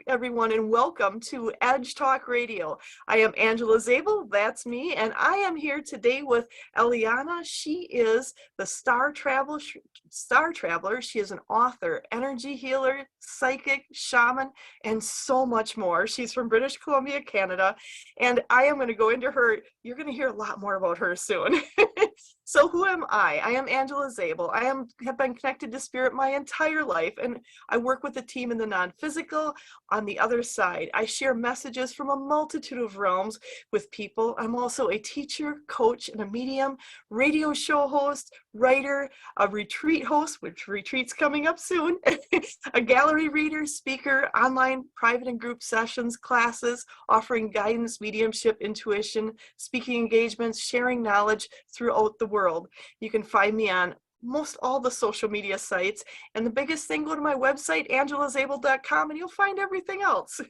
everyone, and welcome to Edge Talk Radio. I am Angela Zabel, that's me, and I am here today with Ileana. She is the Star Traveler. She is an author, energy healer, psychic, shaman, and so much more. She's from British Columbia, Canada, and I am going to go into her. You're going to hear a lot more about her soon. So who am I? I am Angela Zabel. Have been connected to spirit my entire life, and I work with a team in the non-physical. On the other side, I share messages from a multitude of realms with people. I'm also a teacher, coach, and a medium, radio show host, writer, a retreat host, which retreat's coming up soon, a gallery reader, speaker, online private and group sessions, classes, offering guidance, mediumship, intuition, speaking engagements, sharing knowledge throughout the world. You can find me on most all the social media sites, and the biggest thing, go to my website angelazabel.com and you'll find everything else.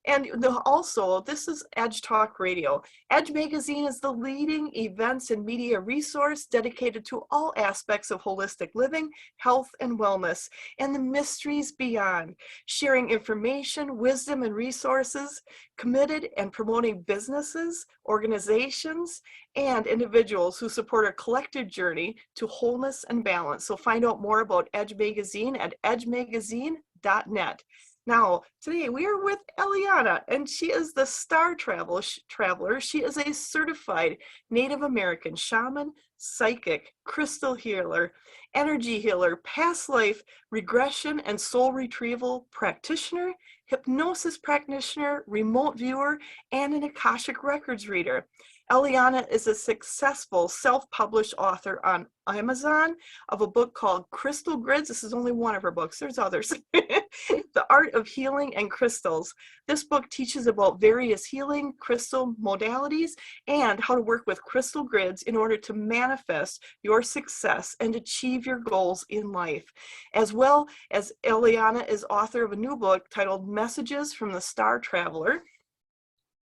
And also, this is Edge Talk Radio. Edge Magazine is the leading events and media resource dedicated to all aspects of holistic living, health, and wellness, and the mysteries beyond, sharing information, wisdom, and resources, committed and promoting businesses, organizations, and individuals who support a collective journey to wholeness and balance. So find out more about Edge Magazine at edgemagazine.net. Now, today we are with Ileana, and she is the Star Traveler. She is a certified Native American shaman, psychic, crystal healer, energy healer, past life regression and soul retrieval practitioner, hypnosis practitioner, remote viewer, and an Akashic Records reader. Ileana is a successful self-published author on Amazon of a book called Crystal Grids. This is only one of her books. There's others. The Art of Healing and Crystals. This book teaches about various healing crystal modalities and how to work with crystal grids in order to manifest your success and achieve your goals in life. As well as Ileana is author of a new book titled Messages from the Star Traveler.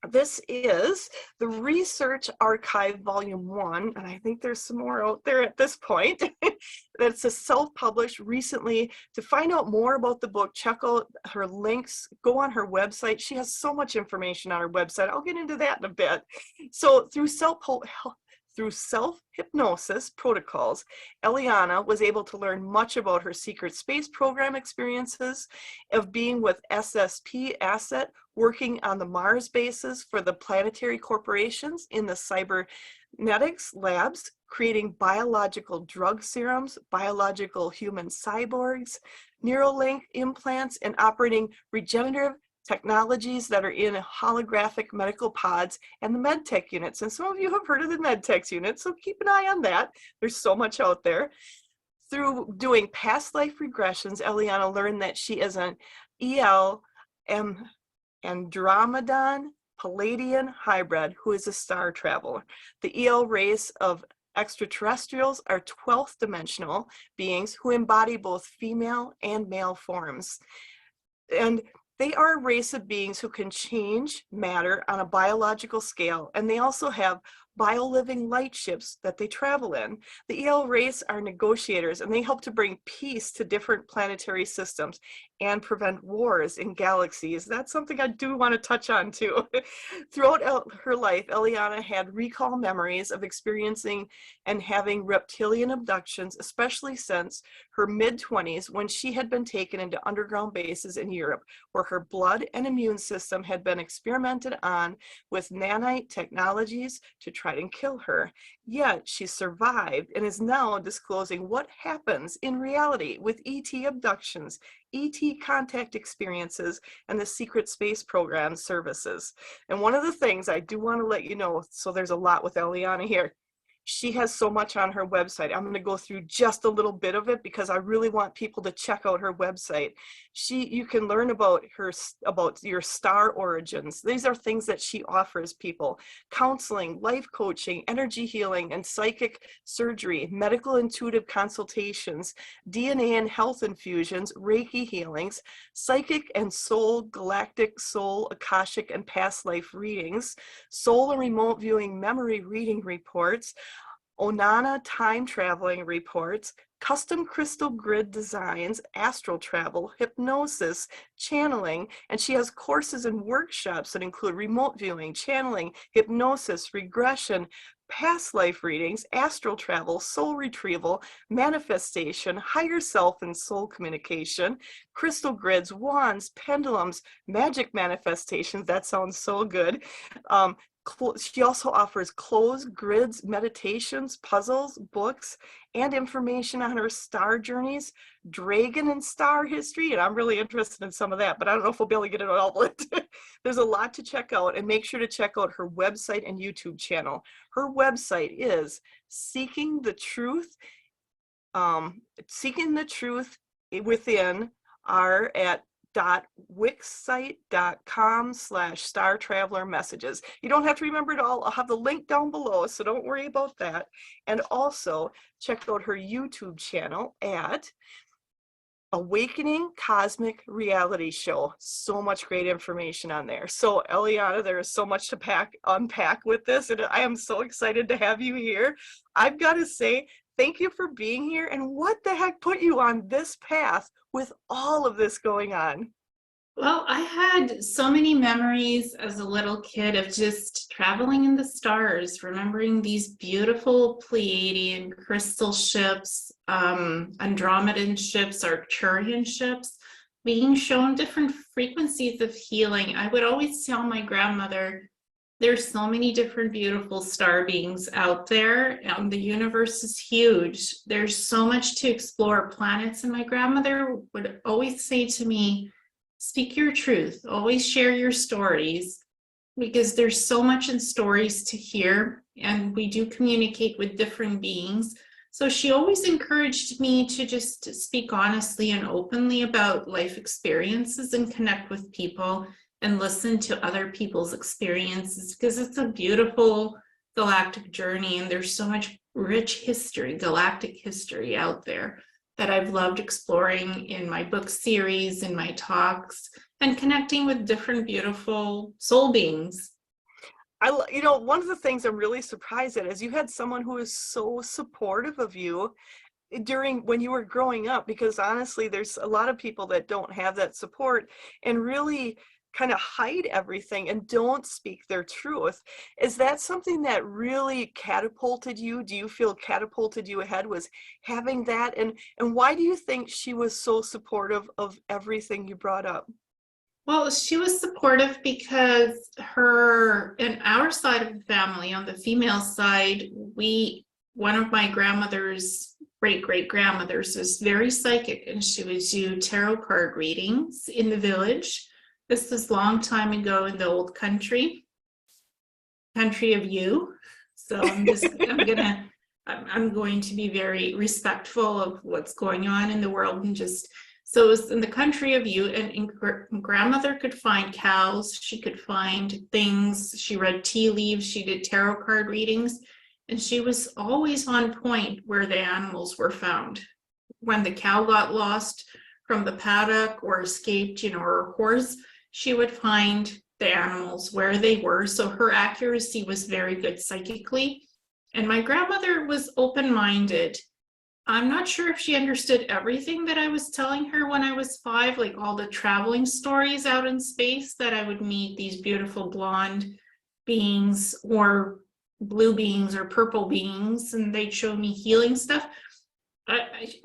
This is the Research Archive Volume 1, and I think there's some more out there at this point. That's a self-published recently. To find out more about the book, check out her links, go on her website. She has so much information on her website. I'll get into that in a bit. So through self-hypnosis protocols, Ileana was able to learn much about her secret space program experiences of being with SSP Asset, working on the Mars bases for the planetary corporations in the cybernetics labs, creating biological drug serums, biological human cyborgs, Neuralink implants, and operating regenerative technologies that are in holographic medical pods and the medtech units. And some of you have heard of the medtech units, so keep an eye on that. There's so much out there. Through doing past life regressions, Ileana learned that she is an Andromeda Palladian hybrid who is a star traveler. The EL race of extraterrestrials are 12th dimensional beings who embody both female and male forms. And they are a race of beings who can change matter on a biological scale, and they also have bio-living light ships that they travel in. The EL race are negotiators, and they help to bring peace to different planetary systems and prevent wars in galaxies. That's something I do want to touch on too. Throughout her life, Ileana had recall memories of experiencing and having reptilian abductions, especially since her mid-20s when she had been taken into underground bases in Europe, where her blood and immune system had been experimented on with nanite technologies to try and kill her. Yet she survived and is now disclosing what happens in reality with ET abductions, ET contact experiences, and the secret space program services. And one of the things I do want to let you know, so there's a lot with Ileana here. She has so much on her website. I'm going to go through just a little bit of it because I really want people to check out her website. You can learn about your star origins. These are things that she offers people: counseling, life coaching, energy healing, and psychic surgery, medical intuitive consultations, DNA and health infusions, Reiki healings, psychic and soul, galactic, soul, Akashic, and past life readings, soul and remote viewing memory reading reports, Onana time traveling reports, custom crystal grid designs, astral travel, hypnosis, channeling, and she has courses and workshops that include remote viewing, channeling, hypnosis, regression, past life readings, astral travel, soul retrieval, manifestation, higher self and soul communication, crystal grids, wands, pendulums, magic manifestations. That sounds so good. She also offers closed grids, meditations, puzzles, books, and information on her star journeys, dragon and star history. And I'm really interested in some of that, but I don't know if we'll be able to get it all. There's a lot to check out, and make sure to check out her website and YouTube channel. Her website is Seeking the Truth Within are at wixsite.com/star traveler messages. You don't have to remember it all. I'll have the link down below, so don't worry about that. And also check out her YouTube channel at Awakening Cosmic Reality Show. So much great information on there. So Ileana, there is so much to unpack with this, and I am so excited to have you here. I've got to say, thank you for being here. And what the heck put you on this path with all of this going on? Well, I had so many memories as a little kid of just traveling in the stars, remembering these beautiful Pleiadian crystal ships, Andromedan ships, Arcturian ships, being shown different frequencies of healing. I would always tell my grandmother, there's so many different beautiful star beings out there, and the universe is huge. There's so much to explore, planets. And my grandmother would always say to me, speak your truth, always share your stories, because there's so much in stories to hear, and we do communicate with different beings. So she always encouraged me to just speak honestly and openly about life experiences and connect with people and listen to other people's experiences, because it's a beautiful galactic journey, and there's so much rich history, galactic history out there that I've loved exploring in my book series, in my talks, and connecting with different beautiful soul beings. One of the things I'm really surprised at is you had someone who is so supportive of you during when you were growing up, because honestly, there's a lot of people that don't have that support and really kind of hide everything and don't speak their truth. Is that something that really catapulted you? Do you feel catapulted you ahead, was having that? And why do you think she was so supportive of everything you brought up? Well, she was supportive because in our side of the family, on the female side, one of my grandmother's great-great-grandmothers was very psychic, and she would do tarot card readings in the village. This was a long time ago in the old country of you. So I'm going to be very respectful of what's going on in the world, and so it was in the country of you, and grandmother could find cows, she could find things, she read tea leaves, she did tarot card readings, and she was always on point where the animals were found. When the cow got lost from the paddock or escaped, or a horse, she would find the animals where they were. So her accuracy was very good psychically. And my grandmother was open-minded. I'm not sure if she understood everything that I was telling her when I was 5, like all the traveling stories out in space, that I would meet these beautiful blonde beings or blue beings or purple beings, and they'd show me healing stuff.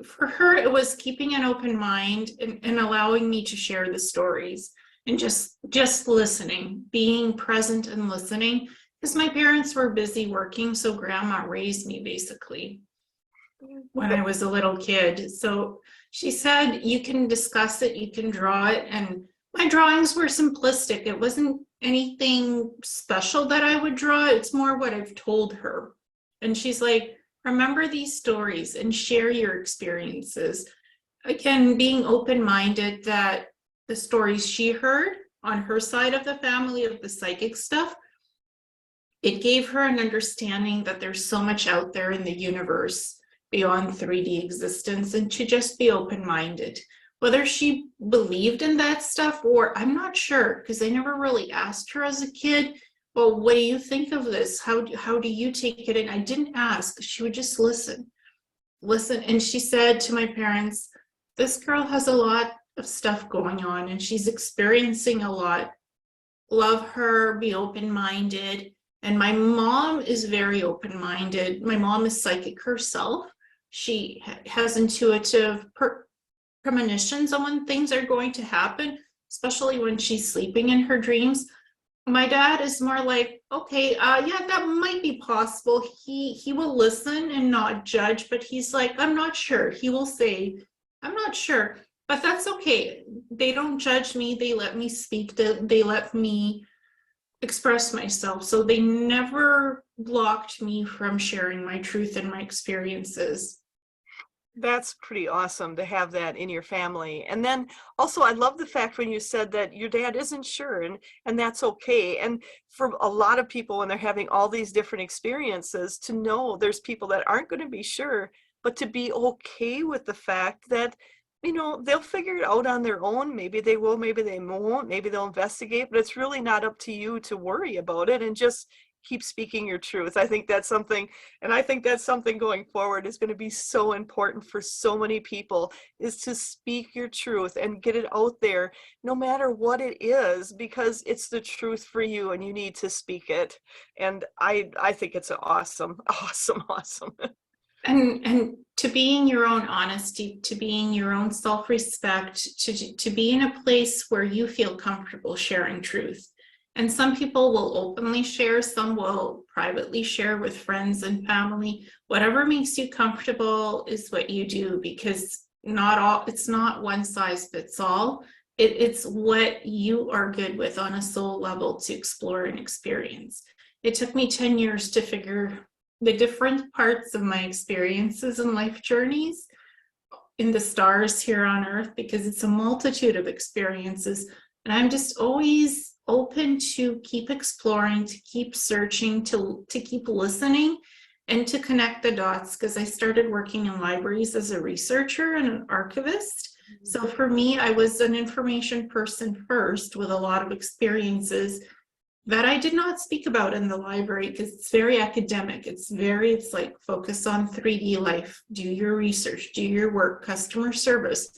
For her, it was keeping an open mind and allowing me to share the stories. And just listening, being present and listening, because my parents were busy working, so grandma raised me basically when I was a little kid. So she said, you can discuss it, you can draw it, and my drawings were simplistic. It wasn't anything special that I would draw, it's more what I've told her. And she's like, remember these stories and share your experiences. Again, being open-minded that the stories she heard on her side of the family of the psychic stuff, it gave her an understanding that there's so much out there in the universe beyond 3D existence, and to just be open-minded. Whether she believed in that stuff, or I'm not sure, because I never really asked her as a kid, well, what do you think of this? How do you take it in? I didn't ask, she would just listen. listen. And she said to my parents, this girl has a lot of stuff going on and she's experiencing a lot. Love her, be open-minded. And my mom is very open-minded. My mom is psychic herself. She has intuitive premonitions on when things are going to happen, especially when she's sleeping in her dreams. My dad is more like, okay, yeah, that might be possible. He will listen and not judge, but he's like, I'm not sure. He will say, I'm not sure, but that's okay. They don't judge me. They let me speak. They let me express myself. So they never blocked me from sharing my truth and my experiences. That's pretty awesome to have that in your family. And then also, I love the fact when you said that your dad isn't sure, and that's okay. And for a lot of people, when they're having all these different experiences, to know there's people that aren't going to be sure, but to be okay with the fact that, they'll figure it out on their own. Maybe they will, maybe they won't, maybe they'll investigate, but it's really not up to you to worry about it, and just keep speaking your truth. I think that's something, and I think that's something going forward is going to be so important for so many people, is to speak your truth and get it out there, no matter what it is, because it's the truth for you and you need to speak it. And I think it's awesome, awesome. And to be in your own honesty, to be in your own self-respect, to be in a place where you feel comfortable sharing truth. And some people will openly share, some will privately share with friends and family. Whatever makes you comfortable is what you do, because it's not one size fits all. It's what you are good with on a soul level to explore and experience. It took me 10 years to figure the different parts of my experiences and life journeys in the stars here on Earth, because it's a multitude of experiences. And I'm just always open to keep exploring, to keep searching, to keep listening, and to connect the dots, because I started working in libraries as a researcher and an archivist. So for me, I was an information person first, with a lot of experiences that I did not speak about in the library, because it's very academic. It's like focus on 3D life, do your research, do your work, customer service.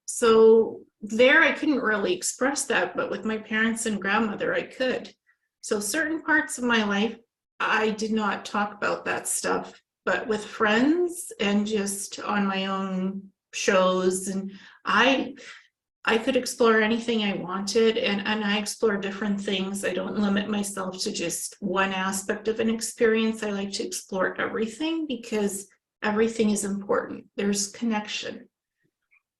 So there I couldn't really express that, but with my parents and grandmother, I could. So certain parts of my life, I did not talk about that stuff, but with friends and just on my own shows, and I could explore anything I wanted, and I explore different things. I don't limit myself to just one aspect of an experience. I like to explore everything, because everything is important. There's connection.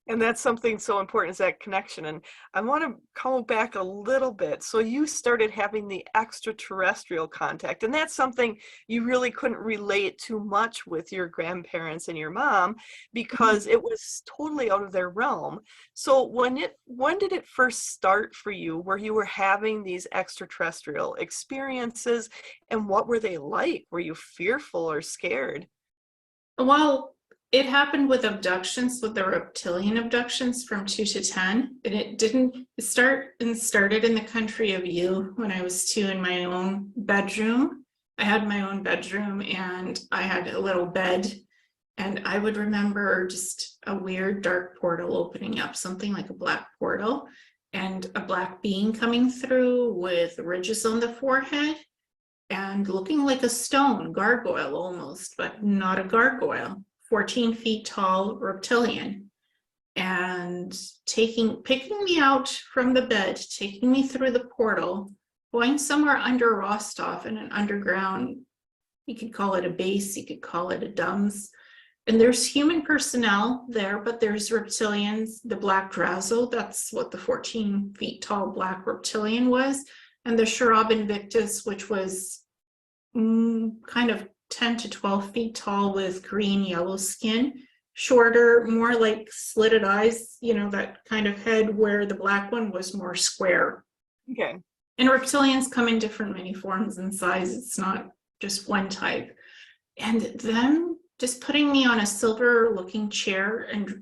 And that's something so important, is that connection. And I want to go back a little bit. So you started having the extraterrestrial contact, and that's something you really couldn't relate too much with your grandparents and your mom, because it was totally out of their realm. So when did it first start for you, where you were having these extraterrestrial experiences, and what were they like? Were you fearful or scared? Well, it happened with abductions, with the reptilian abductions from 2 to 10. And it started in the country of you when I was 2, in my own bedroom. I had my own bedroom and I had a little bed. And I would remember just a weird dark portal opening up, something like a black portal, and a black being coming through with ridges on the forehead and looking like a stone gargoyle almost, but not a gargoyle. 14 feet tall reptilian, and picking me out from the bed, taking me through the portal, going somewhere under Rostov in an underground, you could call it a base, you could call it a DUMS. And there's human personnel there, but there's reptilians, the black Drazo, that's what the 14 feet tall black reptilian was, and the Sharab Invictus, which was kind of 10 to 12 feet tall with green yellow skin, shorter, more like slitted eyes, that kind of head, where the black one was more square. Okay. And reptilians come in many forms and sizes. It's not just one type. And them just putting me on a silver looking chair and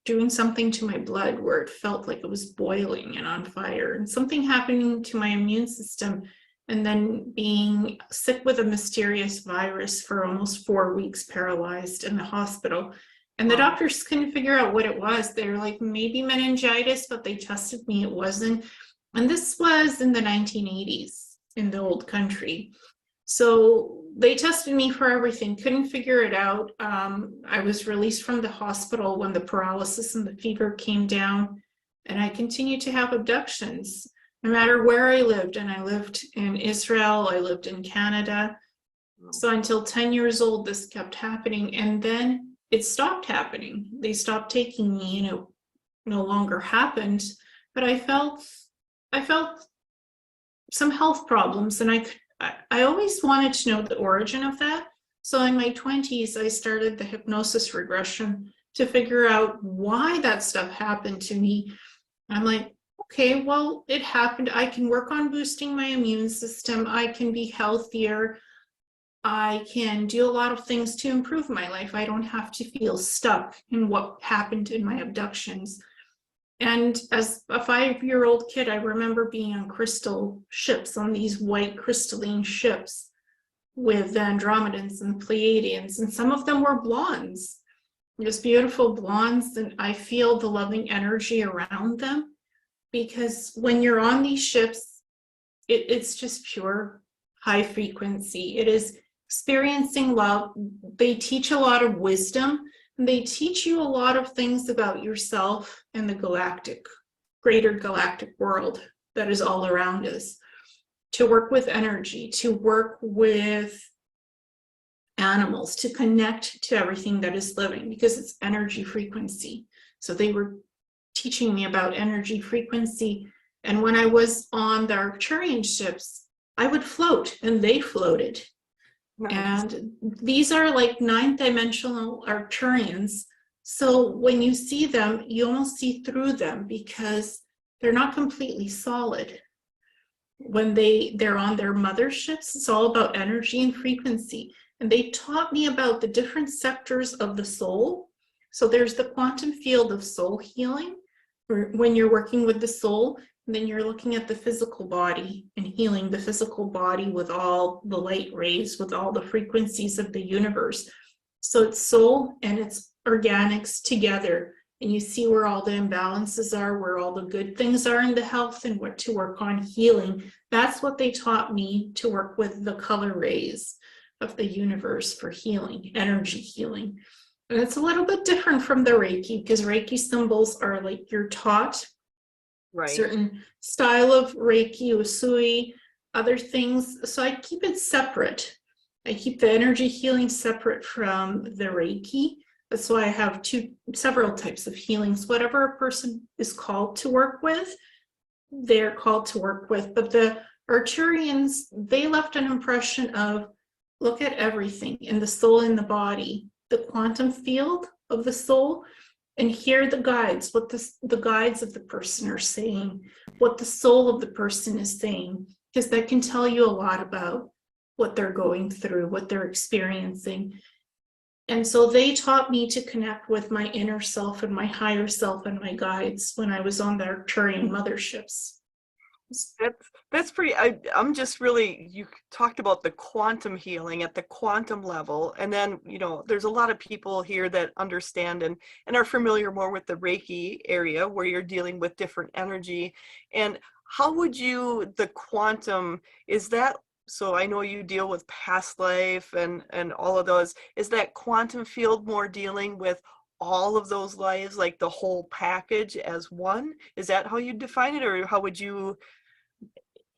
doing something to my blood where it felt like it was boiling and on fire, and something happening to my immune system. and then being sick with a mysterious virus for almost 4 weeks, paralyzed in the hospital. And the Wow. doctors couldn't figure out what it was. They were like, maybe meningitis, but they tested me, it wasn't. And this was in the 1980s in the old country. So they tested me for everything, couldn't figure it out. I was released from the hospital when the paralysis and the fever came down, and I continued to have abductions no matter where I lived. And I lived in Israel, I lived in Canada. So until 10 years old, this kept happening. And then it stopped happening. They stopped taking me, and it no longer happened. But I felt some health problems, and I always wanted to know the origin of that. So in my 20s, I started the hypnosis regression to figure out why that stuff happened to me. I'm like, okay, well, it happened. I can work on boosting my immune system. I can be healthier. I can do a lot of things to improve my life. I don't have to feel stuck in what happened in my abductions. And as a 5-year-old kid, I remember being on crystal ships, on these white crystalline ships with the Andromedans and Pleiadians, and some of them were blondes, just beautiful blondes, and I feel the loving energy around them, because when you're on these ships, it's just pure high frequency. It is experiencing love. They teach a lot of wisdom. They teach you a lot of things about yourself and the galactic, greater galactic world that is all around us. To work with energy, to work with animals, to connect to everything that is living, because it's energy frequency. So they were teaching me about energy frequency. And when I was on the Arcturian ships, I would float and they floated. Nice. And these are like 9th-dimensional Arcturians. So when you see them, you almost see through them because they're not completely solid. When they're on their motherships, it's all about energy and frequency. And they taught me about the different sectors of the soul. So there's the quantum field of soul healing, when you're working with the soul. And then you're looking at the physical body and healing the physical body with all the light rays, with all the frequencies of the universe. So it's soul and it's organics together. And you see where all the imbalances are, where all the good things are in the health, and what to work on healing. That's what they taught me, to work with the color rays of the universe for healing, energy healing. And it's a little bit different from the Reiki, because Reiki symbols are like you're taught Right. certain style of Reiki, Usui, other things. So I keep it separate. I keep the energy healing separate from the Reiki. That's why I have several types of healings. Whatever a person is called to work with, they're called to work with. But the Arcturians, they left an impression of, look at everything in the soul, in the body, the quantum field of the soul, and hear the guides, what the guides of the person are saying, what the soul of the person is saying, because that can tell you a lot about what they're going through, what they're experiencing. And so they taught me to connect with my inner self and my higher self and my guides when I was on the Arcturian motherships. That's pretty, I'm just really, you talked about the quantum healing at the quantum level. And then, there's a lot of people here that understand and are familiar more with the Reiki area, where you're dealing with different energy. And how would the quantum, is that, so I know you deal with past life and all of those, is that quantum field more dealing with all of those lives, like the whole package as one? Is that how you define it, or how would you?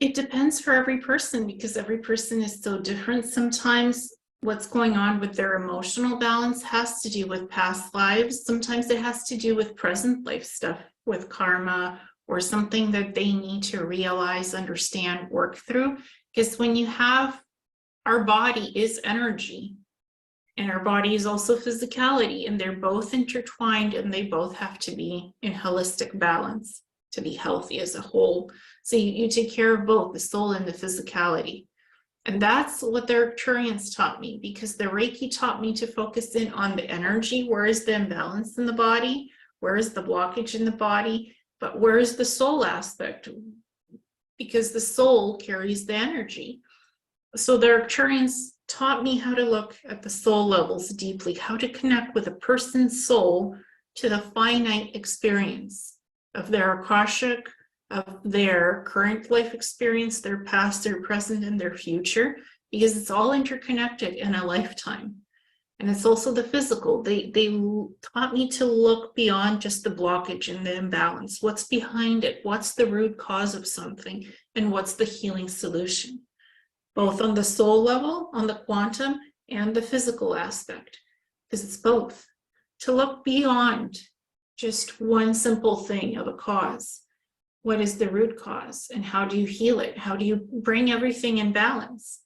It depends for every person, because every person is so different. Sometimes what's going on with their emotional balance has to do with past lives. Sometimes it has to do with present life stuff, with karma or something that they need to realize, understand, work through. Because when you have, our body is energy, and our body is also physicality, and they're both intertwined, and they both have to be in holistic balance to be healthy as a whole. So you take care of both the soul and the physicality. And that's what the Arcturians taught me, because the Reiki taught me to focus in on the energy. Where is the imbalance in the body? Where is the blockage in the body? But where is the soul aspect? because the soul carries the energy. So the Arcturians taught me how to look at the soul levels deeply, how to connect with a person's soul to the finite experience of their Akashic, of their current life experience, their past, their present, and their future, because it's all interconnected in a lifetime. And it's also the physical. They taught me to look beyond just the blockage and the imbalance. What's behind it? What's the root cause of something? And what's the healing solution? Both on the soul level, on the quantum, and the physical aspect, because it's both. To look beyond just one simple thing of a cause. What is the root cause, and how do you heal it? How do you bring everything in balance?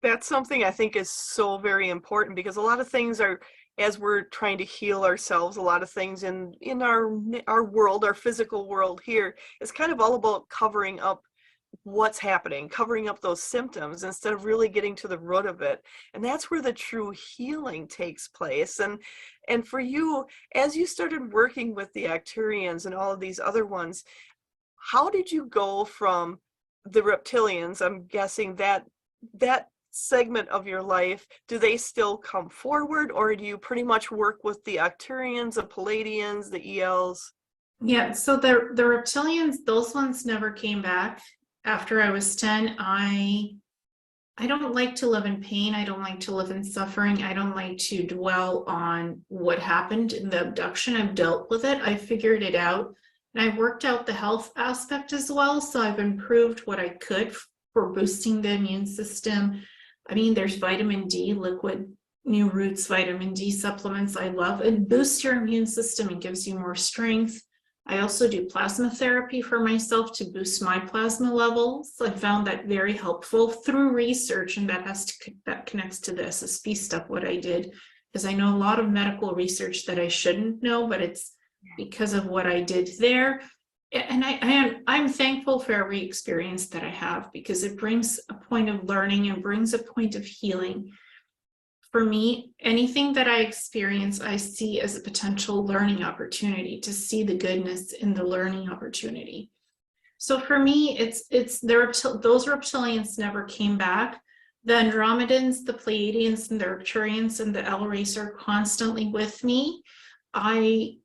That's something I think is so very important, because a lot of things are, as we're trying to heal ourselves, a lot of things in our world, our physical world here, is kind of all about covering up what's happening, covering up those symptoms instead of really getting to the root of it. And that's where the true healing takes place. And for you, as you started working with the Arcturians and all of these other ones, how did you go from the reptilians? I'm guessing that segment of your life, do they still come forward, or do you pretty much work with the Arcturians, the Palladians, the ELs? Yeah, so the reptilians, those ones never came back. After I was 10, I don't like to live in pain. I don't like to live in suffering. I don't like to dwell on what happened in the abduction. I've dealt with it. I figured it out. And I worked out the health aspect as well. So I've improved what I could for boosting the immune system. I mean, there's vitamin D, liquid New Roots vitamin D supplements I love. It boosts your immune system and gives you more strength. I also do plasma therapy for myself to boost my plasma levels. I found that very helpful through research, and that connects to the SSP stuff, what I did, because I know a lot of medical research that I shouldn't know, but it's because of what I did there. And I'm thankful for every experience that I have, because it brings a point of learning and brings a point of healing. For me, anything that I experience, I see as a potential learning opportunity, to see the goodness in the learning opportunity. So for me, it's those reptilians never came back. The Andromedans, the Pleiadians, and the Arcturians, and the L race are constantly with me. I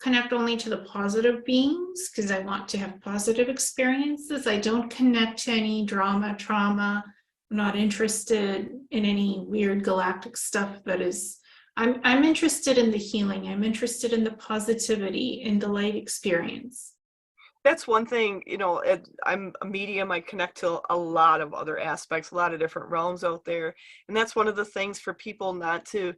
connect only to the positive beings because I want to have positive experiences. I don't connect to any drama, trauma. I'm not interested in any weird galactic stuff that is, I'm interested in the healing. I'm interested in the positivity, in the light experience. That's one thing, I'm a medium. I connect to a lot of other aspects, a lot of different realms out there. And that's one of the things for people not to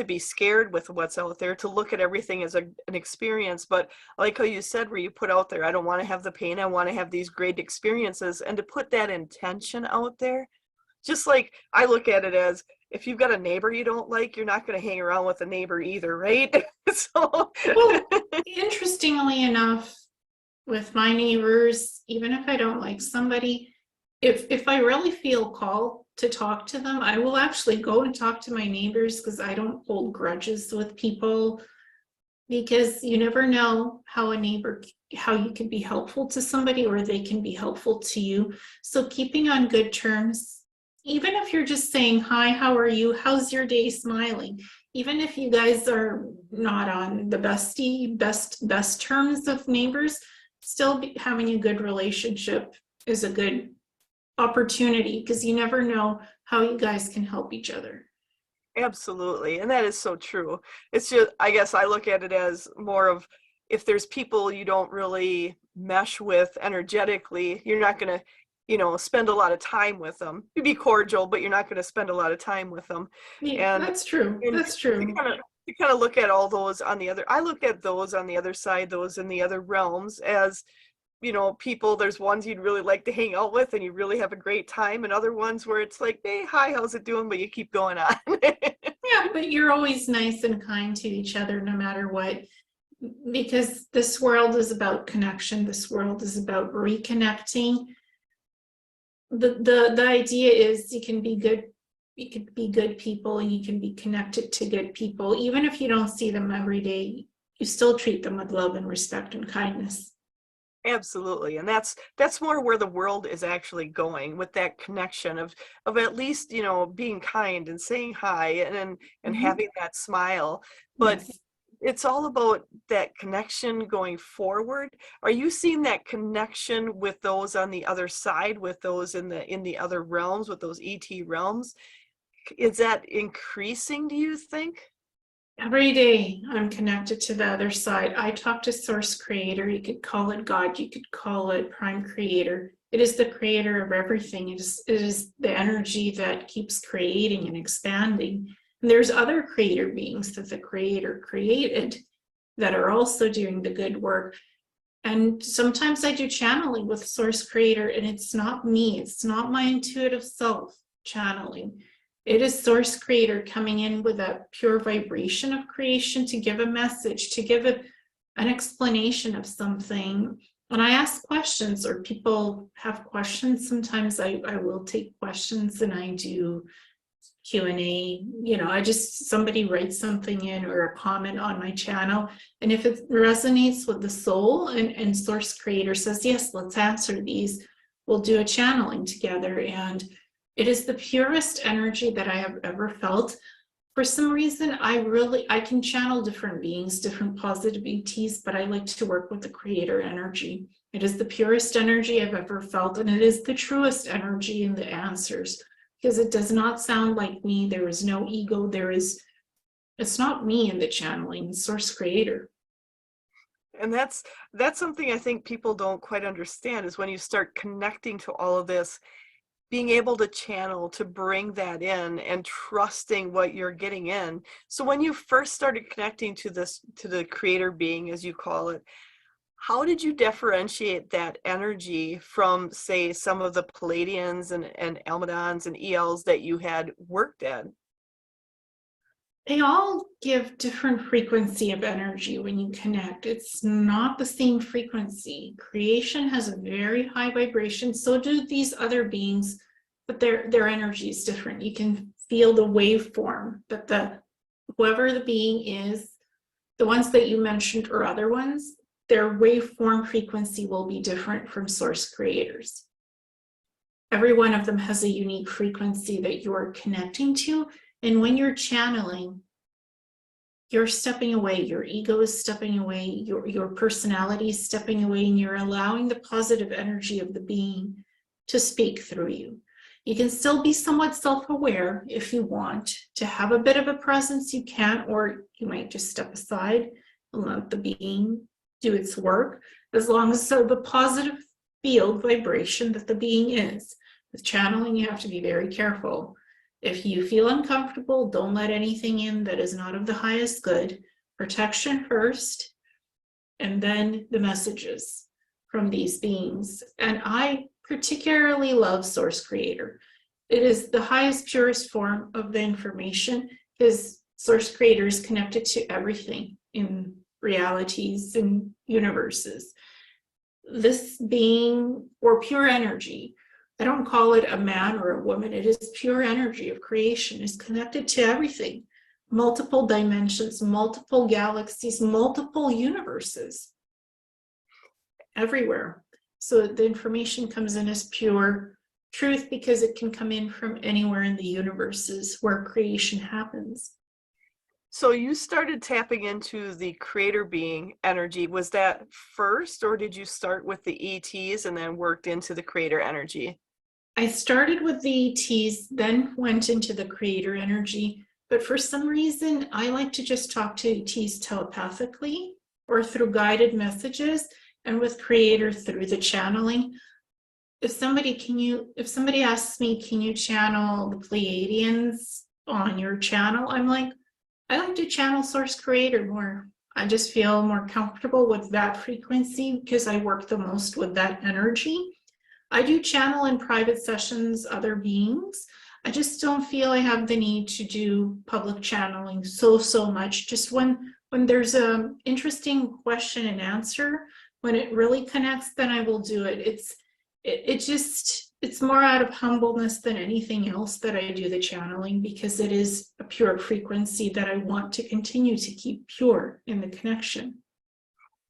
be scared with what's out there, to look at everything as an experience. But like how you said, where you put out there, I don't want to have the pain, I want to have these great experiences, and to put that intention out there, just like I look at it as, if you've got a neighbor you don't like, you're not going to hang around with a neighbor either, right? So well, interestingly enough, with my neighbors, even if I don't like somebody, if I really feel called to talk to them, I will actually go and talk to my neighbors, because I don't hold grudges with people, because you never know how you can be helpful to somebody, or they can be helpful to you. So keeping on good terms, even if you're just saying, hi, how are you? How's your day? Smiling. Even if you guys are not on the best terms of neighbors, still having a good relationship is a good opportunity, because you never know how you guys can help each other. absolutely. And that is so true. It's just, I guess I look at it as more of, if there's people you don't really mesh with energetically, you're not going to, spend a lot of time with them. You'd be cordial, but you're not going to spend a lot of time with them. Yeah, And that's true. That's true. To kind of look at all those on the other, I look at those on the other side, those in the other realms, as, people, there's ones you'd really like to hang out with and you really have a great time, and other ones where it's like, hey, hi, how's it doing? But you keep going on. Yeah, but you're always nice and kind to each other no matter what, because this world is about connection. This world is about reconnecting. The idea is you can be good people, and you can be connected to good people. Even if you don't see them every day, you still treat them with love and respect and kindness. Absolutely. And that's more where the world is actually going, with that connection of at least, being kind and saying hi and Mhm. having that smile. But Yes. it's all about that connection going forward. Are you seeing that connection with those on the other side, with those in the other realms, with those ET realms? Is that increasing, do you think? Every day I'm connected to the other side. I talk to Source Creator. You could call it God, you could call it Prime Creator. It is the creator of everything. It is the energy that keeps creating and expanding. And there's other creator beings that the creator created that are also doing the good work. And sometimes I do channeling with Source Creator, and it's not me, it's not my intuitive self channeling. It is Source Creator coming in with a pure vibration of creation to give a message, to give an explanation of something. When I ask questions or people have questions, sometimes I will take questions and I do Q&A. Somebody writes something in or a comment on my channel, and if it resonates with the soul and Source Creator says, yes, let's answer these, we'll do a channeling together. And it is the purest energy that I have ever felt. For some reason, I can channel different beings, different positive ETs, but I like to work with the creator energy. It is the purest energy I've ever felt, and it is the truest energy in the answers, because it does not sound like me. There is no ego. It's not me in the channeling, Source Creator. And that's something I think people don't quite understand, is when you start connecting to all of this, being able to channel, to bring that in and trusting what you're getting in. So when you first started connecting to the creator being, as you call it, how did you differentiate that energy from, say, some of the Palladians and Almadons and ELs that you had worked at? They all give different frequency of energy when you connect. It's not the same frequency. Creation has a very high vibration. So do these other beings, but their energy is different. You can feel the waveform that whoever the being is, the ones that you mentioned or other ones, their waveform frequency will be different from Source Creators. Every one of them has a unique frequency that you're connecting to. And when you're channeling, you're stepping away, your ego is stepping away, your personality is stepping away, and you're allowing the positive energy of the being to speak through you. You can still be somewhat self-aware if you want to have a bit of a presence, you can, or you might just step aside and let the being do its work, as long as the positive field vibration that the being is. With channeling, you have to be very careful. If you feel uncomfortable, don't let anything in that is not of the highest good. Protection first, and then the messages from these beings. And I particularly love Source Creator. It is the highest, purest form of the information, because Source Creator is connected to everything in realities and universes. This being, or pure energy, I don't call it a man or a woman, it is pure energy of creation, is connected to everything. Multiple dimensions, multiple galaxies, multiple universes, everywhere. So the information comes in as pure truth, because it can come in from anywhere in the universes where creation happens. So you started tapping into the creator being energy. Was that first, or did you start with the ETs and then worked into the creator energy? I started with the ETs, then went into the creator energy, but for some reason, I like to just talk to ETs telepathically or through guided messages, and with creator through the channeling. If somebody asks me, can you channel the Pleiadians on your channel? I'm like, I like to channel Source Creator more. I just feel more comfortable with that frequency because I work the most with that energy. I do channel in private sessions other beings. I just don't feel I have the need to do public channeling so much. Just when there's an interesting question and answer, when it really connects, then I will do it. It's more out of humbleness than anything else that I do the channeling, because it is a pure frequency that I want to continue to keep pure in the connection.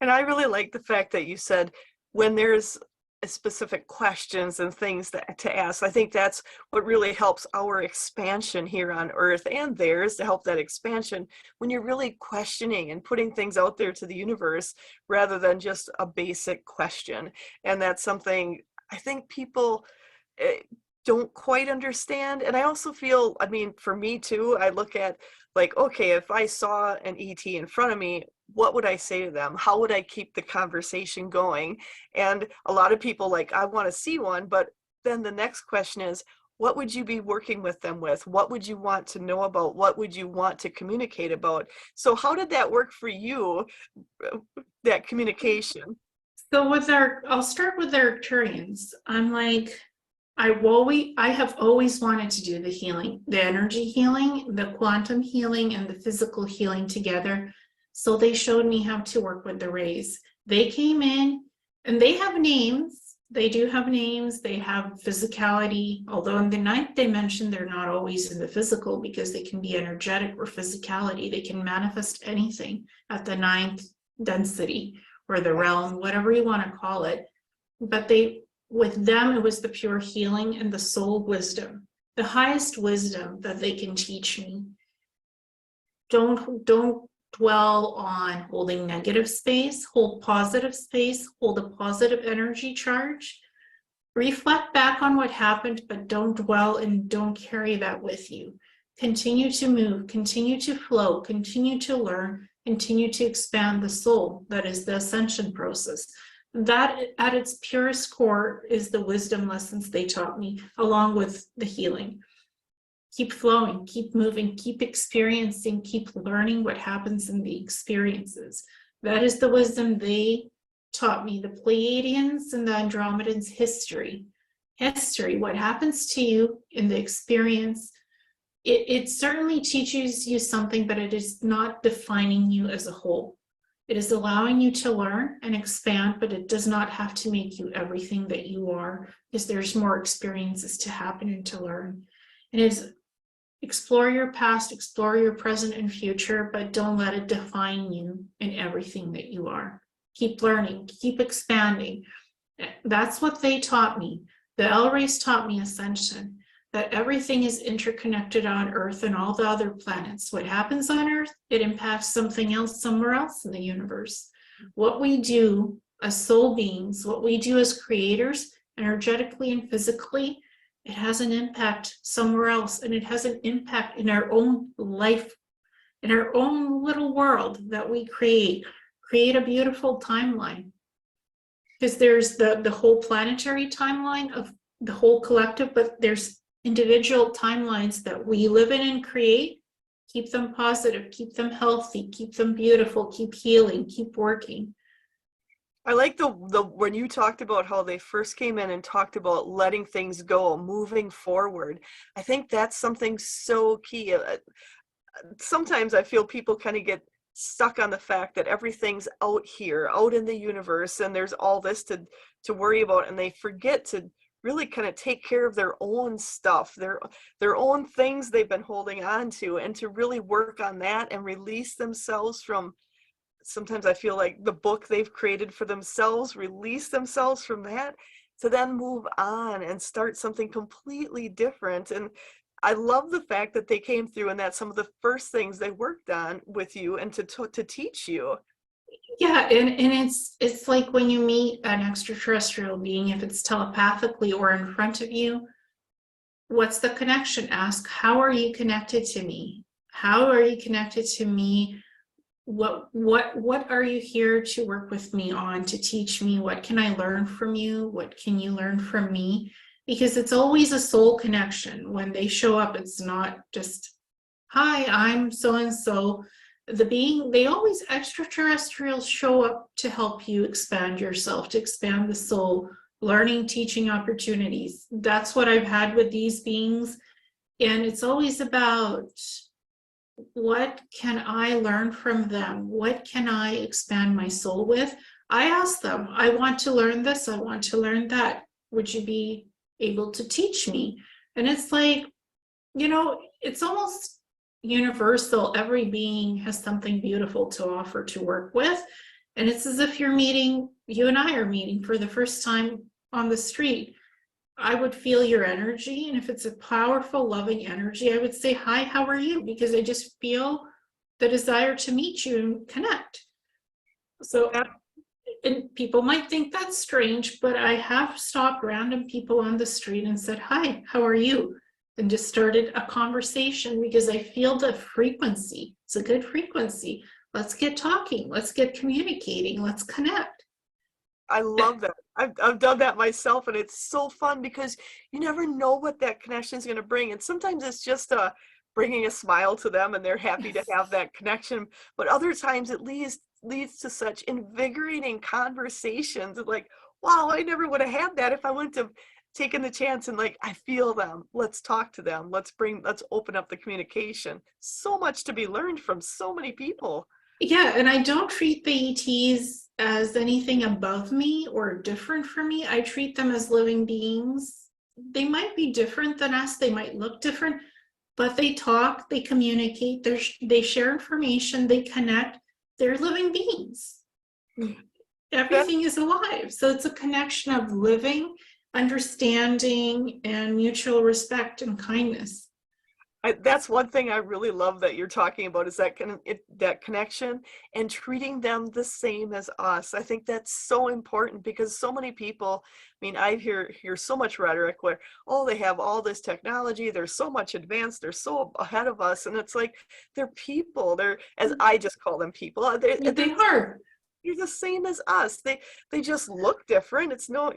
And I really like the fact that you said when there's specific questions and things to ask. I think that's what really helps our expansion here on Earth and theirs to help that expansion, when you're really questioning and putting things out there to the universe rather than just a basic question. And that's something I think people don't quite understand. And I also feel, I mean, for me too, I look at like, okay, if I saw an ET in front of me, what would I say to them? How would I keep the conversation going? And a lot of people like, I want to see one, but then the next question is, what would you be working with them with? What would you want to know about? What would you want to communicate about? So how did that work for you, that communication? So I'll start with the Arcturians. I'm like, I have always wanted to do the healing, the energy healing, the quantum healing, and the physical healing together. So they showed me how to work with the rays. They came in and they have names. They do have names. They have physicality, although in the ninth dimension, they're not always in the physical because they can be energetic or physicality. They can manifest anything at the ninth density or the realm, whatever you want to call it. But with them, it was the pure healing and the soul wisdom, the highest wisdom that they can teach me. Don't dwell on holding negative space, hold positive space, hold a positive energy charge. Reflect back on what happened, but don't dwell and don't carry that with you. Continue to move, continue to flow, continue to learn, continue to expand the soul. That is the ascension process. That at its purest core is the wisdom lessons they taught me, along with the healing. Keep flowing, keep moving, keep experiencing, keep learning what happens in the experiences. That is the wisdom they taught me. The Pleiadians and the Andromedans history, what happens to you in the experience. It certainly teaches you something, but it is not defining you as a whole. It is allowing you to learn and expand, but it does not have to make you everything that you are, because there's more experiences to happen and to learn. And it's explore your past, explore your present and future, but don't let it define you in everything that you are. Keep learning, keep expanding. That's what they taught me. The L rays taught me ascension, that everything is interconnected on Earth and all the other planets. What happens on Earth, it impacts something else somewhere else in the universe. What we do as soul beings, what we do as creators, energetically and physically, it has an impact somewhere else, and it has an impact in our own life, in our own little world that we create a beautiful timeline. Because there's the whole planetary timeline of the whole collective, but there's individual timelines that we live in and create. Keep them positive, keep them healthy, keep them beautiful, keep healing, keep working. I like the when you talked about how they first came in and talked about letting things go, moving forward. I think that's something so key. Sometimes I feel people kind of get stuck on the fact that everything's out here, out in the universe, and there's all this to worry about, and they forget to really kind of take care of their own stuff, their own things they've been holding on to, and to really work on that and release themselves from. Sometimes I feel like the book they've created for themselves, release themselves from that to then move on and start something completely different. And I love the fact that they came through and that's some of the first things they worked on with you and to teach you. Yeah, and it's like when you meet an extraterrestrial being, if it's telepathically or in front of you, what's the connection? Ask, how are you connected to me? How are you connected to me? What are you here to work with me on, to teach me? What can I learn from you? What can you learn from me? Because it's always a soul connection. When they show up, it's not just, hi, I'm so-and-so. Extraterrestrials show up to help you expand yourself, to expand the soul, learning, teaching opportunities. That's what I've had with these beings. And it's always about, what can I learn from them? What can I expand my soul with? I ask them, I want to learn this, I want to learn that. Would you be able to teach me? And it's like, it's almost universal. Every being has something beautiful to offer to work with. And it's as if you and I are meeting for the first time on the street. I would feel your energy. And if it's a powerful, loving energy, I would say, hi, how are you? Because I just feel the desire to meet you and connect. So, and people might think that's strange, but I have stopped random people on the street and said, hi, how are you? And just started a conversation because I feel the frequency. It's a good frequency. Let's get talking. Let's get communicating. Let's connect. I love that. I've done that myself, and it's so fun because you never know what that connection is going to bring. And sometimes it's just bringing a smile to them, and they're happy to have that connection. But other times it leads to such invigorating conversations. Like, wow, I never would have had that if I wouldn't have taken the chance and like, I feel them. Let's talk to them. Let's open up the communication. So much to be learned from so many people. Yeah, and I don't treat the ETs as anything above me or different from me. I treat them as living beings. They might be different than us, they might look different, but they talk, they communicate, they share information, they connect. They're living beings. Everything is alive. So it's a connection of living, understanding, and mutual respect and kindness. That's one thing I really love that you're talking about is that that connection and treating them the same as us. I think that's so important because so many people, I mean, I hear so much rhetoric where, oh, they have all this technology, they're so much advanced, they're so ahead of us, and it's like they're people. They're, as I just call them people. They are. They're the same as us. They just look different. It's no,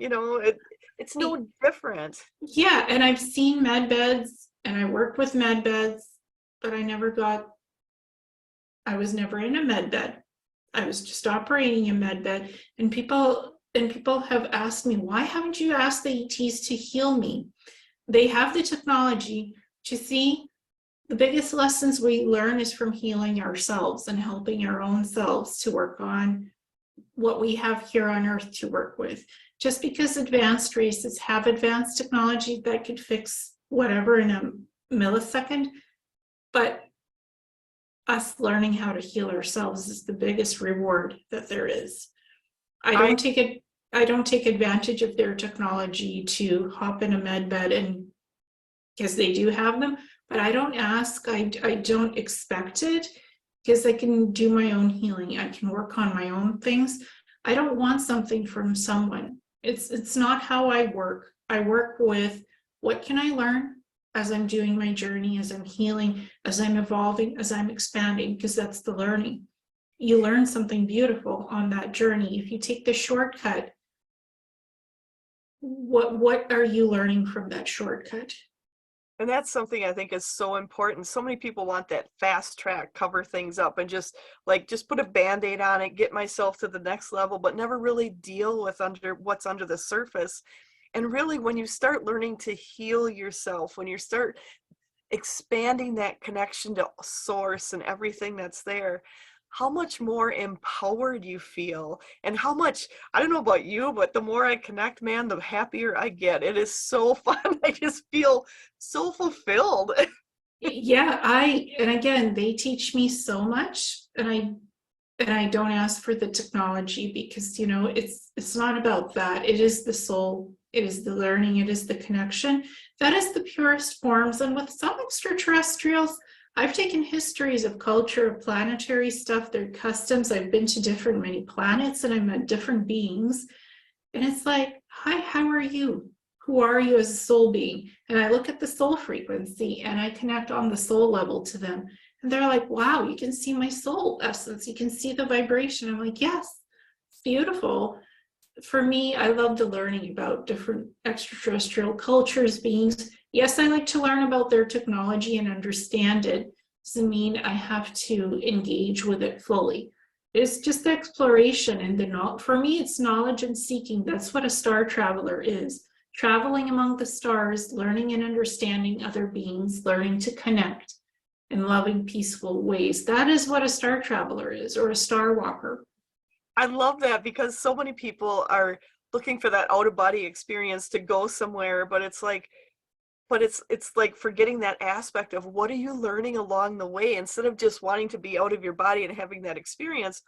it's no different. Yeah, and I've seen med beds and I worked with med beds, but I was never in a med bed. I was just operating a med bed. And people have asked me, why haven't you asked the ETs to heal me? They have the technology. But you see, the biggest lessons we learn is from healing ourselves and helping our own selves to work on what we have here on Earth to work with. Just because advanced races have advanced technology that could fix whatever in a millisecond, but us learning how to heal ourselves is the biggest reward that there is. I don't take advantage of their technology to hop in a med bed, and because they do have them, but I don't ask, I don't expect it, because I can do my own healing. I can work on my own things. I don't want something from someone. It's not how I work. I work with, what can I learn as I'm doing my journey, as I'm healing, as I'm evolving, as I'm expanding, because that's the learning. You learn something beautiful on that journey. If you take the shortcut, what are you learning from that shortcut? And that's something I think is so important. So many people want that fast track, cover things up and just put a band-aid on it, get myself to the next level, but never really deal with what's under the surface. And really, when you start learning to heal yourself, when you start expanding that connection to source and everything that's there, how much more empowered you feel, and how much, I don't know about you, but the more I connect, man, the happier I get. It is so fun. I just feel so fulfilled. Yeah, and again, they teach me so much, and I don't ask for the technology because, it's not about that. It is the soul, it is the learning, it is the connection. That is the purest forms. And with some extraterrestrials, I've taken histories of culture, of planetary stuff, their customs. I've been to many planets, and I met different beings. And it's like, hi, how are you? Who are you as a soul being? And I look at the soul frequency and I connect on the soul level to them. And they're like, wow, you can see my soul essence. You can see the vibration. I'm like, yes, it's beautiful. For me, I love the learning about different extraterrestrial cultures, beings. Yes, I like to learn about their technology and understand it. Doesn't mean I have to engage with it fully. It's just exploration, and for me, it's knowledge and seeking. That's what a star traveler is. Traveling among the stars, learning and understanding other beings, learning to connect in loving, peaceful ways. That is what a star traveler is, or a star walker. I love that because so many people are looking for that out of body experience to go somewhere, but it's like forgetting that aspect of what are you learning along the way, instead of just wanting to be out of your body and having that experience.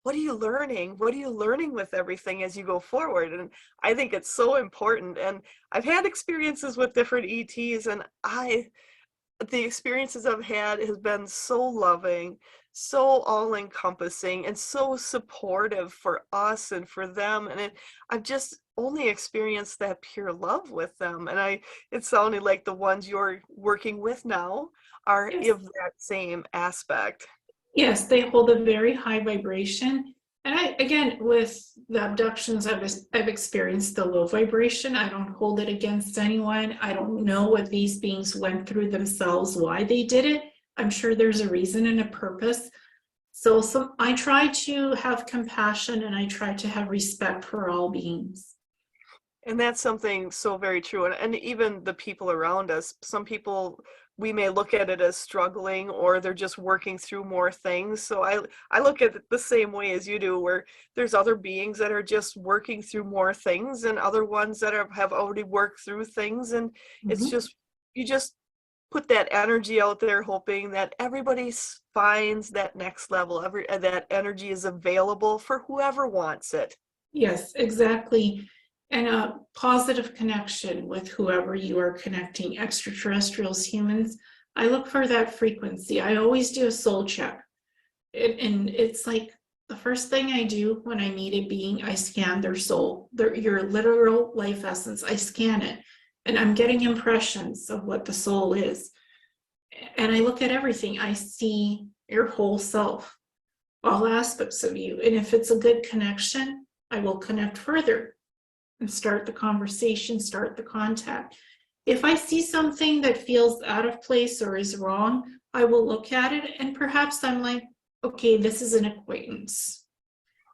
what are you learning? What are you learning with everything as you go forward? And I think it's so important. And I've had experiences with different ETs, and the experiences I've had has been so loving, so all encompassing, and so supportive for us and for them. And I've just only experienced that pure love with them. And it sounded like the ones you're working with now are Yes. of that same aspect. Yes, they hold a very high vibration. And again, with the abductions, I've experienced the low vibration. I don't hold it against anyone. I don't know what these beings went through themselves, why they did it. I'm sure there's a reason and a purpose. So I try to have compassion, and I try to have respect for all beings. And that's something so very true. And even the people around us, some people, we may look at it as struggling, or they're just working through more things. So I look at it the same way as you do, where there's other beings that are just working through more things, and other ones that have already worked through things. And it's Mhm. just, you just put that energy out there, hoping that everybody finds that next level. That energy is available for whoever wants it. Yes, exactly. And a positive connection with whoever you are connecting, extraterrestrials, humans. I look for that frequency. I always do a soul check. And it's like the first thing I do when I meet a being, I scan their soul, your literal life essence. I scan it, and I'm getting impressions of what the soul is. And I look at everything. I see your whole self, all aspects of you. And if it's a good connection, I will connect further and start the conversation, start the contact. If I see something that feels out of place or is wrong, I will look at it, and perhaps I'm like, okay, this is an acquaintance.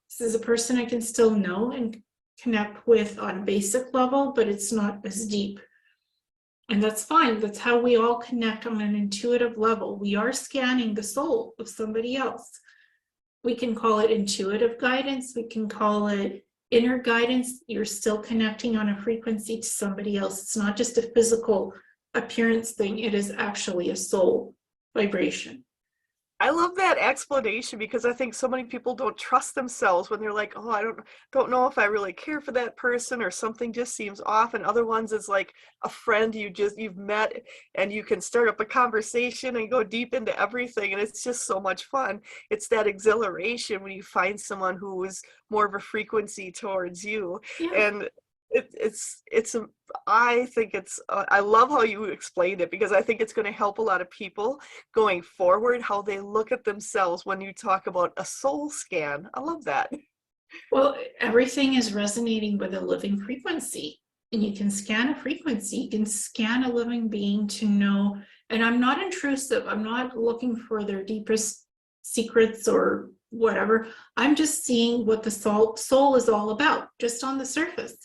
This is a person I can still know and connect with on a basic level, but it's not as deep. And that's fine. That's how we all connect on an intuitive level. We are scanning the soul of somebody else. We can call it intuitive guidance. We can call it inner guidance. You're still connecting on a frequency to somebody else. It's not just a physical appearance thing. It is actually a soul vibration. I love that explanation, because I think so many people don't trust themselves when they're like, "Oh, I don't know if I really care for that person, or something just seems off." And other ones, it's like a friend you've met, and you can start up a conversation and go deep into everything, and it's just so much fun. It's that exhilaration when you find someone who is more of a frequency towards you. Yeah. And I think I love how you explained it, because I think it's going to help a lot of people going forward, how they look at themselves when you talk about a soul scan. I love that. Well, everything is resonating with a living frequency, and you can scan a frequency, you can scan a living being to know. And I'm not intrusive, I'm not looking for their deepest secrets or whatever. I'm just seeing what the soul is all about, just on the surface.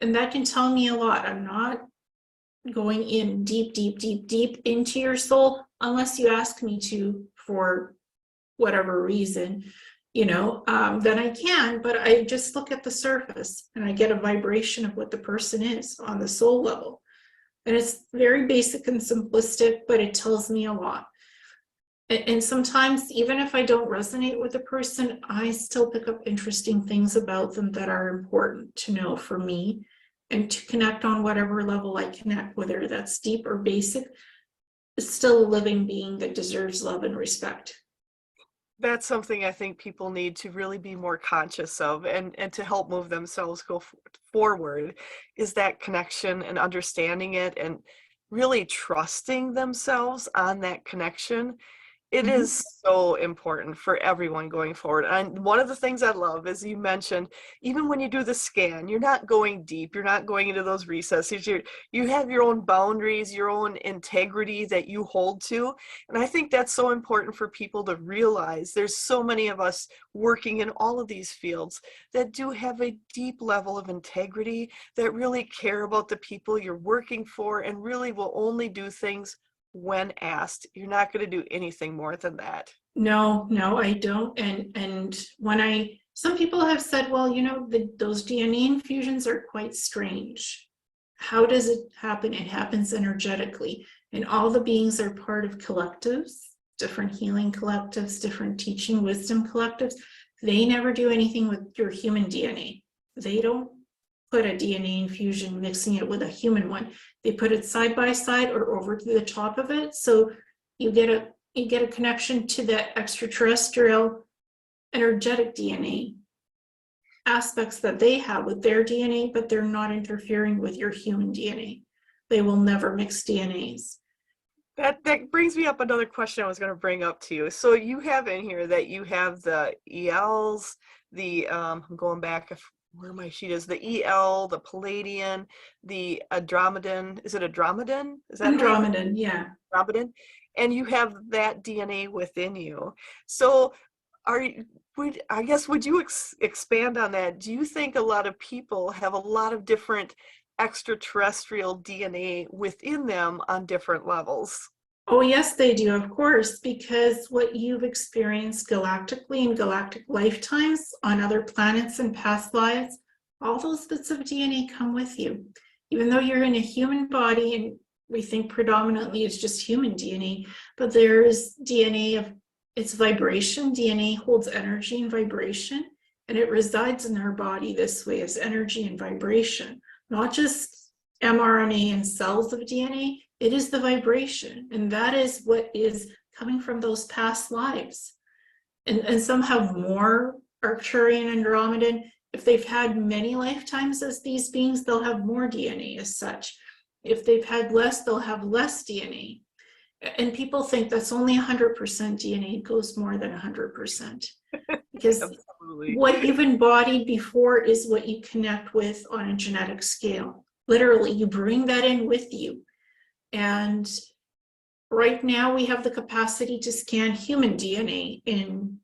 And that can tell me a lot. I'm not going in deep, deep, deep, deep into your soul unless you ask me to for whatever reason, then I can, but I just look at the surface and I get a vibration of what the person is on the soul level. And it's very basic and simplistic, but it tells me a lot. And sometimes, even if I don't resonate with a person, I still pick up interesting things about them that are important to know for me, and to connect on whatever level I connect, whether that's deep or basic. It's still a living being that deserves love and respect. That's something I think people need to really be more conscious of, and to help move themselves forward, is that connection and understanding it, and really trusting themselves on that connection. It Mhm. is so important for everyone going forward. And one of the things I love is, you mentioned, even when you do the scan, you're not going deep, you're not going into those recesses. You have your own boundaries, your own integrity that you hold to. And I think that's so important for people to realize. There's so many of us working in all of these fields that do have a deep level of integrity, that really care about the people you're working for, and really will only do things when asked. You're not going to do anything more than that. No, no, I don't. And when some people have said, well, those DNA infusions are quite strange. How does it happen? It happens energetically, and all the beings are part of collectives, different healing collectives, different teaching wisdom collectives. They never do anything with your human DNA. They don't put a DNA infusion mixing it with a human one. They put it side by side or over to the top of it. So you get a connection to that extraterrestrial energetic DNA aspects that they have with their DNA, but they're not interfering with your human DNA. They will never mix DNAs. That brings me up another question I was going to bring up to you. So you have in here that you have the ELs, the I'm going back where my sheet is, the EL, the Palladian, the Andromedan. Is it Andromedan? Is that Andromedan, yeah. Andromedan, and you have that DNA within you. So would you expand on that? Do you think a lot of people have a lot of different extraterrestrial DNA within them on different levels? Oh, yes, they do, of course, because what you've experienced galactically in galactic lifetimes on other planets and past lives, all those bits of DNA come with you. Even though you're in a human body and we think predominantly it's just human DNA, but there's DNA of its vibration. DNA holds energy and vibration, and it resides in our body this way as energy and vibration, not just mRNA and cells of DNA. It is the vibration, and that is what is coming from those past lives. And some have more Arcturian and Andromedan. If they've had many lifetimes as these beings, they'll have more DNA as such. If they've had less, they'll have less DNA. And people think that's only 100% DNA. It goes more than 100%. Because Absolutely. What you've embodied before is what you connect with on a genetic scale. Literally, you bring that in with you. And right now we have the capacity to scan human DNA in,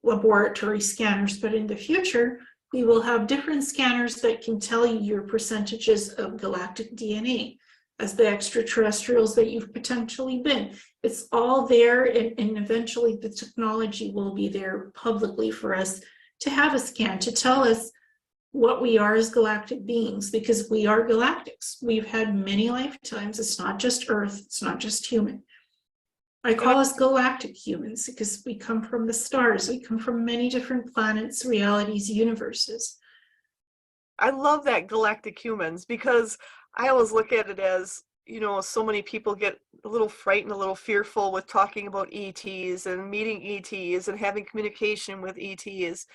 laboratory scanners, but in the future, we will have different scanners that can tell you your percentages of galactic DNA as the extraterrestrials that you've potentially been. It's all there, and eventually the technology will be there publicly for us to have a scan to tell us what we are as galactic beings, because we are galactics. We've had many lifetimes. It's not just Earth, it's not just human. I call us galactic humans because we come from the stars. We come from many different planets, realities, universes. I love that galactic humans, because I always look at it as, so many people get a little frightened, a little fearful with talking about ETs and meeting ETs and having communication with ETs.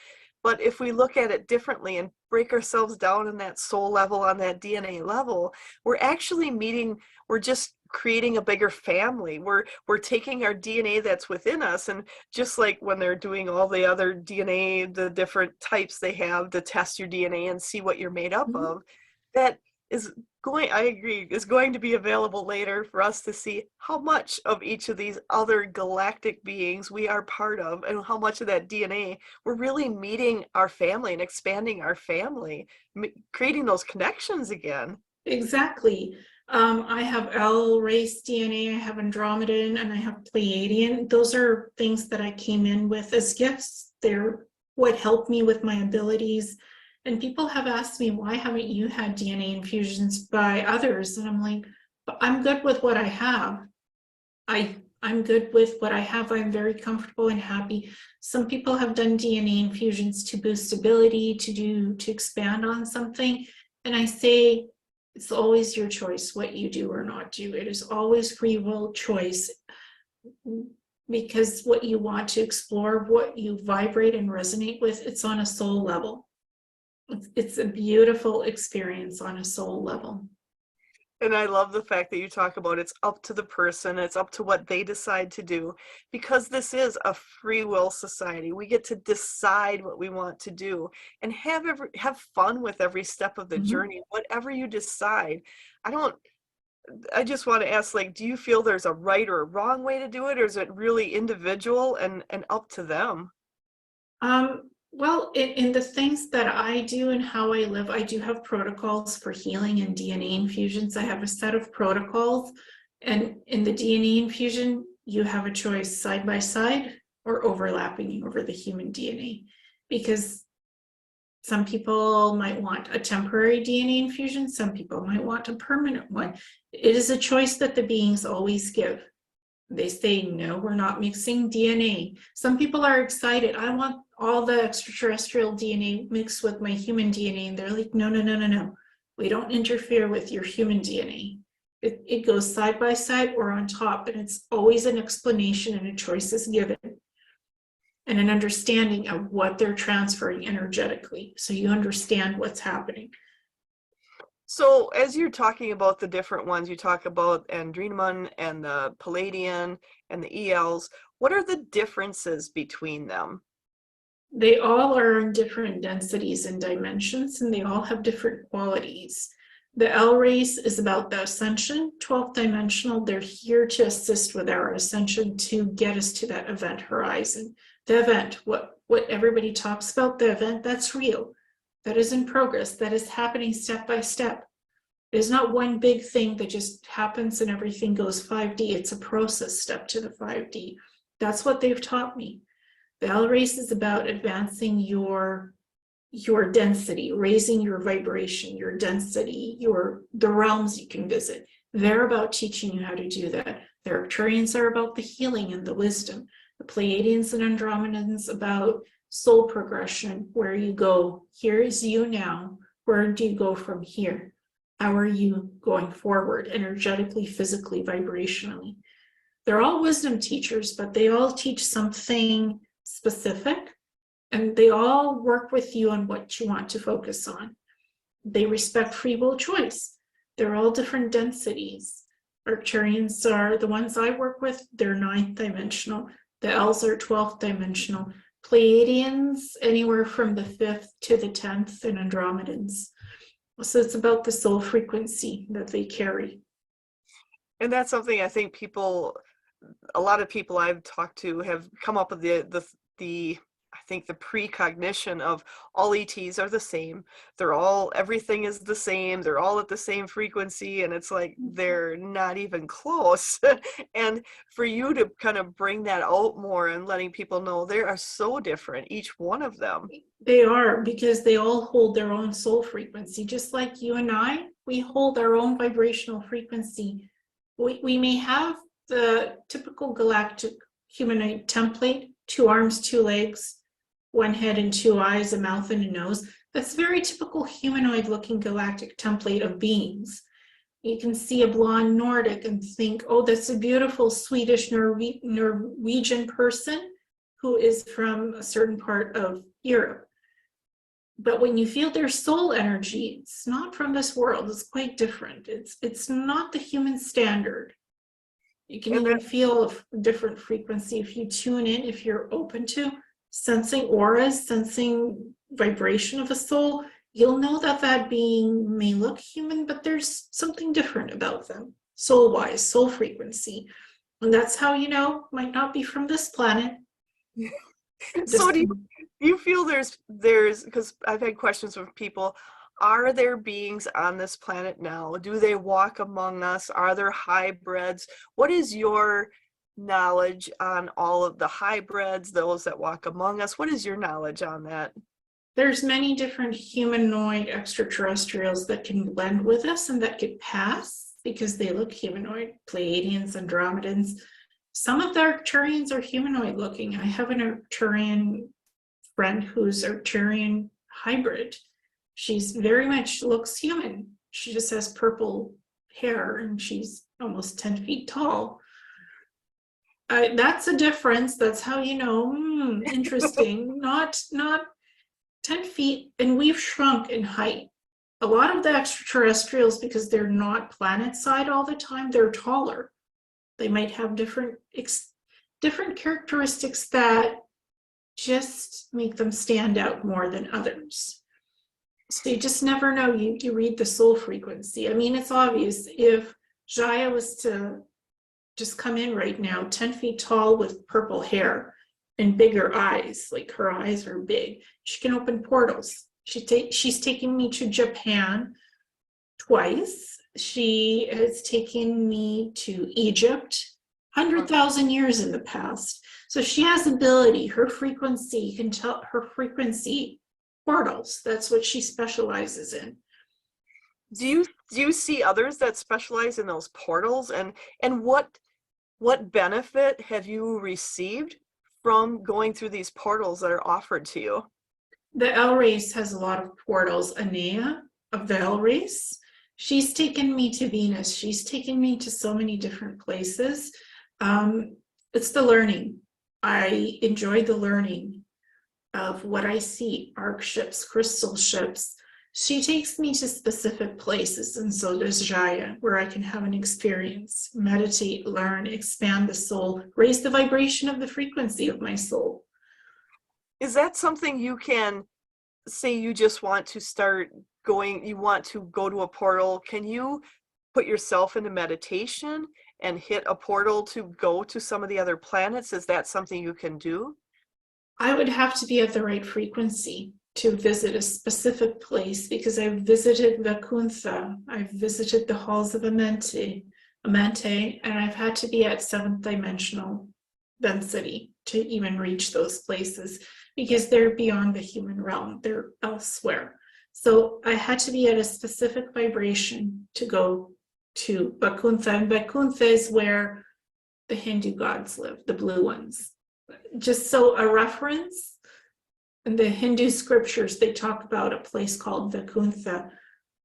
But if we look at it differently and break ourselves down on that soul level, on that DNA level, we're actually we're just creating a bigger family. We're taking our DNA that's within us, and just like when they're doing all the other DNA, the different types they have to test your DNA and see what you're made up of, that is I agree, is going to be available later for us to see how much of each of these other galactic beings we are part of, and how much of that DNA we're really meeting our family and expanding our family, creating those connections again. Exactly. I have L race DNA, I have Andromedan, and I have Pleiadian. Those are things that I came in with as gifts. They're what helped me with my abilities. And people have asked me, why haven't you had DNA infusions by others? And I'm like, but I'm good with what I have. I'm good with what I have. I'm very comfortable and happy. Some people have done DNA infusions to boost ability, to expand on something. And I say, it's always your choice what you do or not do. It is always free will choice, because what you want to explore, what you vibrate and resonate with, it's on a soul level. It's a beautiful experience on a soul level. And I love the fact that you talk about it's up to the person, it's up to what they decide to do, because this is a free will society. We get to decide what we want to do and have fun with every step of the journey, whatever you decide. I just want to ask, do you feel there's a right or a wrong way to do it, or is it really individual and up to them? Well, in the things that I do and how I live, I do have protocols for healing and DNA infusions. I have a set of protocols, and in the DNA infusion, you have a choice side by side or overlapping over the human DNA, because some people might want a temporary DNA infusion, some people might want a permanent one. It is a choice that the beings always give. They say, no, we're not mixing DNA. Some people are excited. I want all the extraterrestrial DNA mixed with my human DNA. And they're like, no, no, no, no, no. We don't interfere with your human DNA. It goes side by side or on top, and it's always an explanation and a choice is given and an understanding of what they're transferring energetically. So you understand what's happening. So as you're talking about the different ones, you talk about Andromeda and the Palladian and the ELs. What are the differences between them? They all are in different densities and dimensions, and they all have different qualities. The L race is about the ascension, 12th dimensional. They're here to assist with our ascension to get us to that event horizon. The event, what everybody talks about, the event, that's real. That is in progress. That is happening step by step. It is not one big thing that just happens and everything goes 5D. It's a process step to the 5D. That's what they've taught me. The L race is about advancing your density, raising your vibration, your density, the realms you can visit. They're about teaching you how to do that. The Arcturians are about the healing and the wisdom. The Pleiadians and Andromedans about soul progression, where you go. Here is you now. Where do you go from here? How are you going forward, energetically, physically, vibrationally? They're all wisdom teachers, but they all teach something specific, and they all work with you on what you want to focus on. They respect free will choice. They're all different densities. Arcturians are the ones I work with, they're 9th dimensional. The L's are 12th dimensional. Pleiadians, anywhere from the 5th to the 10th, and Andromedans. So it's about the soul frequency that they carry. And that's something I think a lot of people I've talked to have come up with I think the precognition of all ETs are the same. Everything is the same. They're all at the same frequency, and it's like they're not even close. And for you to kind of bring that out more and letting people know they are so different, each one of them. They are, because they all hold their own soul frequency, just like you and I. We hold our own vibrational frequency. We may have the typical galactic humanoid template, 2 arms, 2 legs, 1 head and 2 eyes, a mouth and a nose. That's very typical humanoid looking galactic template of beings. You can see a blonde Nordic and think, oh, that's a beautiful Swedish Norwegian person who is from a certain part of Europe. But when you feel their soul energy, it's not from this world. It's quite different. It's not the human standard. You can even feel a different frequency if you tune in, if you're open to sensing auras, sensing vibration of a soul. You'll know that that being may look human, but there's something different about them, soul-wise, soul frequency. And that's how you know might not be from this planet. So do you feel there's because I've had questions from people, are there beings on this planet now? Do they walk among us? Are there hybrids? What is your knowledge on all of the hybrids, those that walk among us? What is your knowledge on that? There's many different humanoid extraterrestrials that can blend with us and that could pass because they look humanoid. Pleiadians, Andromedans. Some of the Arcturians are humanoid looking. I have an Arcturian friend who's Arcturian hybrid. She's very much looks human. She just has purple hair and she's almost 10 feet tall. That's a difference. That's how you know, interesting. Not 10 feet, and we've shrunk in height. A lot of the extraterrestrials, because they're not planet side all the time, they're taller. They might have different characteristics that just make them stand out more than others. So you just never know. You read the soul frequency. I mean, it's obvious. If Jaya was to just come in right now, 10 feet tall with purple hair and bigger eyes, like her eyes are big, she can open portals. She's taken me to Japan twice. She has taken me to Egypt 100,000 years in the past. So she has ability, her frequency, you can tell her frequency portals. That's what she specializes in. Do you see others that specialize in those portals, and what benefit have you received from going through these portals that are offered to you? The L race has a lot of portals. Anea of the L race, she's taken me to Venus. She's taken me to so many different places. It's the learning. I enjoy the learning of what I see, arc ships, crystal ships. She takes me to specific places, and so does Jaya, where I can have an experience, meditate, learn, expand the soul, raise the vibration of the frequency of my soul. Is that something you can say you just want to start going, you want to go to a portal? Can you put yourself into meditation and hit a portal to go to some of the other planets? Is that something you can do? I would have to be at the right frequency to visit a specific place, because I've visited Vakuntha, I've visited the halls of Amenti, and I've had to be at 7th dimensional density to even reach those places, because they're beyond the human realm, they're elsewhere. So I had to be at a specific vibration to go to Vakuntha, and Vakuntha is where the Hindu gods live, the blue ones. Just so a reference, in the Hindu scriptures, they talk about a place called Vakuntha,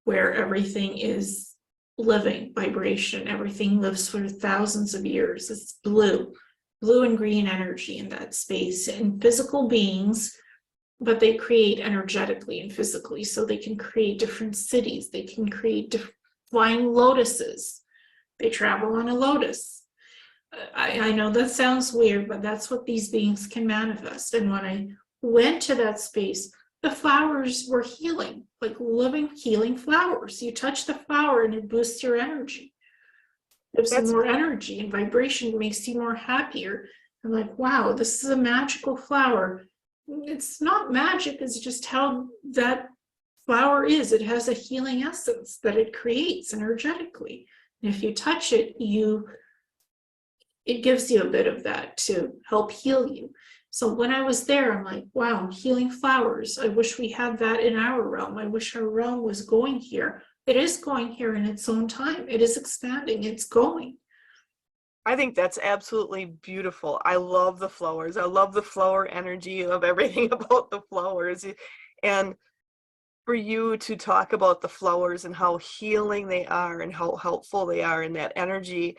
where everything is living vibration. Everything lives for thousands of years. It's blue and green energy in that space, and physical beings, but they create energetically and physically. So they can create different cities. They can create flying lotuses. They travel on a lotus. I know that sounds weird, but that's what these beings can manifest. And when I went to that space, the flowers were healing, like living, healing flowers. You touch the flower and it boosts your energy. Gives you more energy and vibration, makes you more happier. I'm like, wow, this is a magical flower. It's not magic, it's just how that flower is. It has a healing essence that it creates energetically. And if you touch it, it gives you a bit of that to help heal you. So when I was there, I'm like, wow, healing flowers. I wish we had that in our realm. I wish our realm was going here. It is going here in its own time. It is expanding. It's going. I think that's absolutely beautiful. I love the flowers. I love the flower energy of everything about the flowers. And for you to talk about the flowers and how healing they are and how helpful they are in that energy,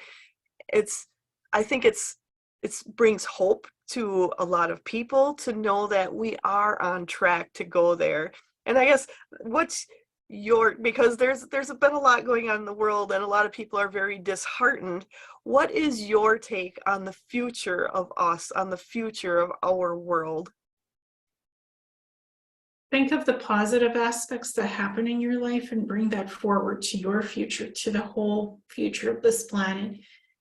I think it brings hope to a lot of people to know that we are on track to go there. And I guess because there's been a lot going on in the world and a lot of people are very disheartened. What is your take on the future of us, on the future of our world? Think of the positive aspects that happen in your life and bring that forward to your future, to the whole future of this planet.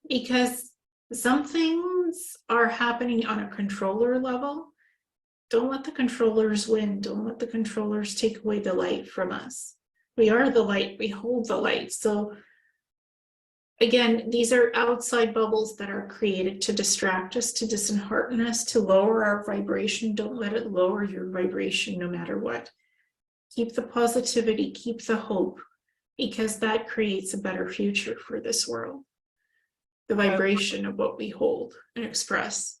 Because some things are happening on a controller level. Don't let the controllers win. Don't let the controllers take away the light from us. We are the light. We hold the light. So again, these are outside bubbles that are created to distract us, to dishearten us, to lower our vibration. Don't let it lower your vibration no matter what. Keep the positivity, keep the hope, because that creates a better future for this world. The vibration of what we hold and express.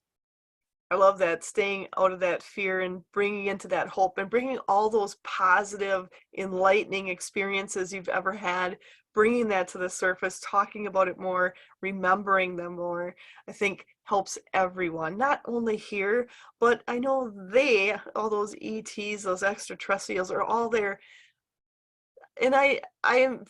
I love that, staying out of that fear and bringing into that hope and bringing all those positive, enlightening experiences you've ever had, bringing that to the surface, talking about it more, remembering them more, I think helps everyone, not only here, but I know all those ETs, those extraterrestrials are all there. And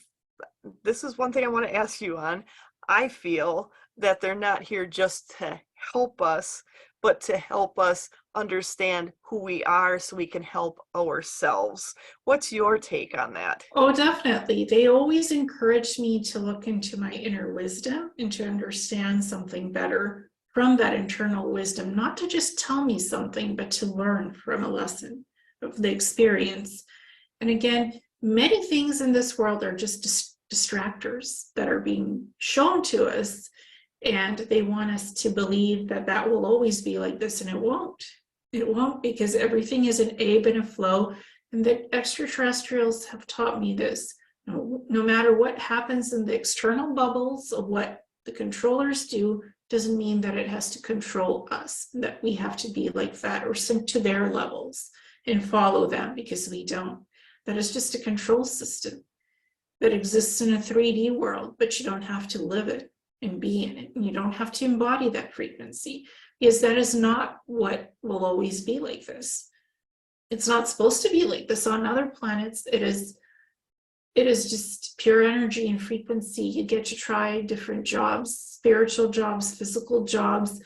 this is one thing I want to ask you on. I feel that they're not here just to help us, but to help us understand who we are so we can help ourselves. What's your take on that? Oh, definitely. They always encouraged me to look into my inner wisdom and to understand something better from that internal wisdom, not to just tell me something, but to learn from a lesson of the experience. And again, many things in this world are just distractors that are being shown to us, and they want us to believe that that will always be like this, and it won't. It won't, because everything is an ebb and a flow, and the extraterrestrials have taught me this. No matter what happens in the external bubbles of what the controllers do, doesn't mean that it has to control us, that we have to be like that or sink to their levels and follow them, because we don't. That is just a control system that exists in a 3D world, but you don't have to live it and be in it. And you don't have to embody that frequency, because that is not what will always be like this. It's not supposed to be like this on other planets. It is just pure energy and frequency. You get to try different jobs, spiritual jobs, physical jobs,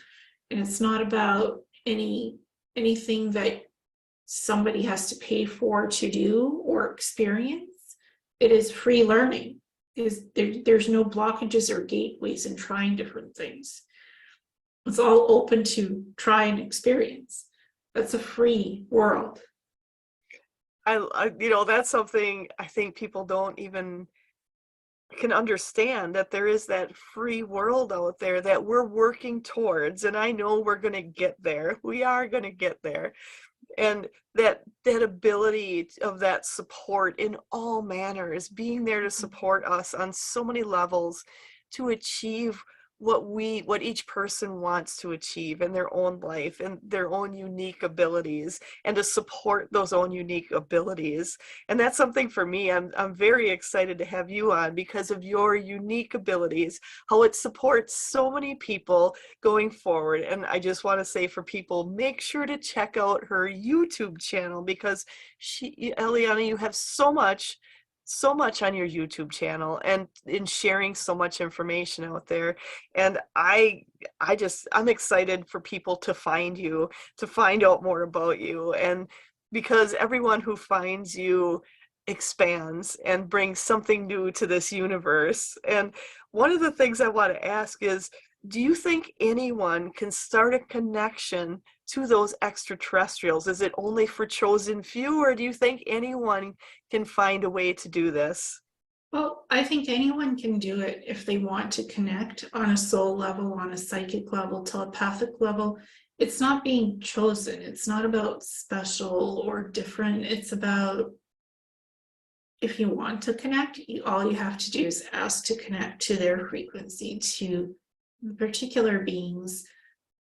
and it's not about anything that somebody has to pay for to do or experience. It is free learning. There's no blockages or gateways in trying different things. It's all open to try and experience. That's a free world. That's something I think people don't even can understand, that there is that free world out there that we're working towards. And I know we're going to get there. We are going to get there. And that ability of that support in all manners, being there to support us on so many levels to achieve what each person wants to achieve in their own life and their own unique abilities, and to support those own unique abilities. And that's something for me, I'm very excited to have you on because of your unique abilities, how it supports so many people going forward. And I just want to say for people, make sure to check out her YouTube channel, because Ileana, you have so much on your YouTube channel, and in sharing so much information out there. And I'm excited for people to find you, to find out more about you. And because everyone who finds you expands and brings something new to this universe. And one of the things I want to ask is, do you think anyone can start a connection to those extraterrestrials? Is it only for chosen few, or do you think anyone can find a way to do this? Well, I think anyone can do it if they want to connect on a soul level, on a psychic level, telepathic level. It's not being chosen. It's not about special or different. It's about, if you want to connect, all you have to do is ask to connect to their frequency, to particular beings.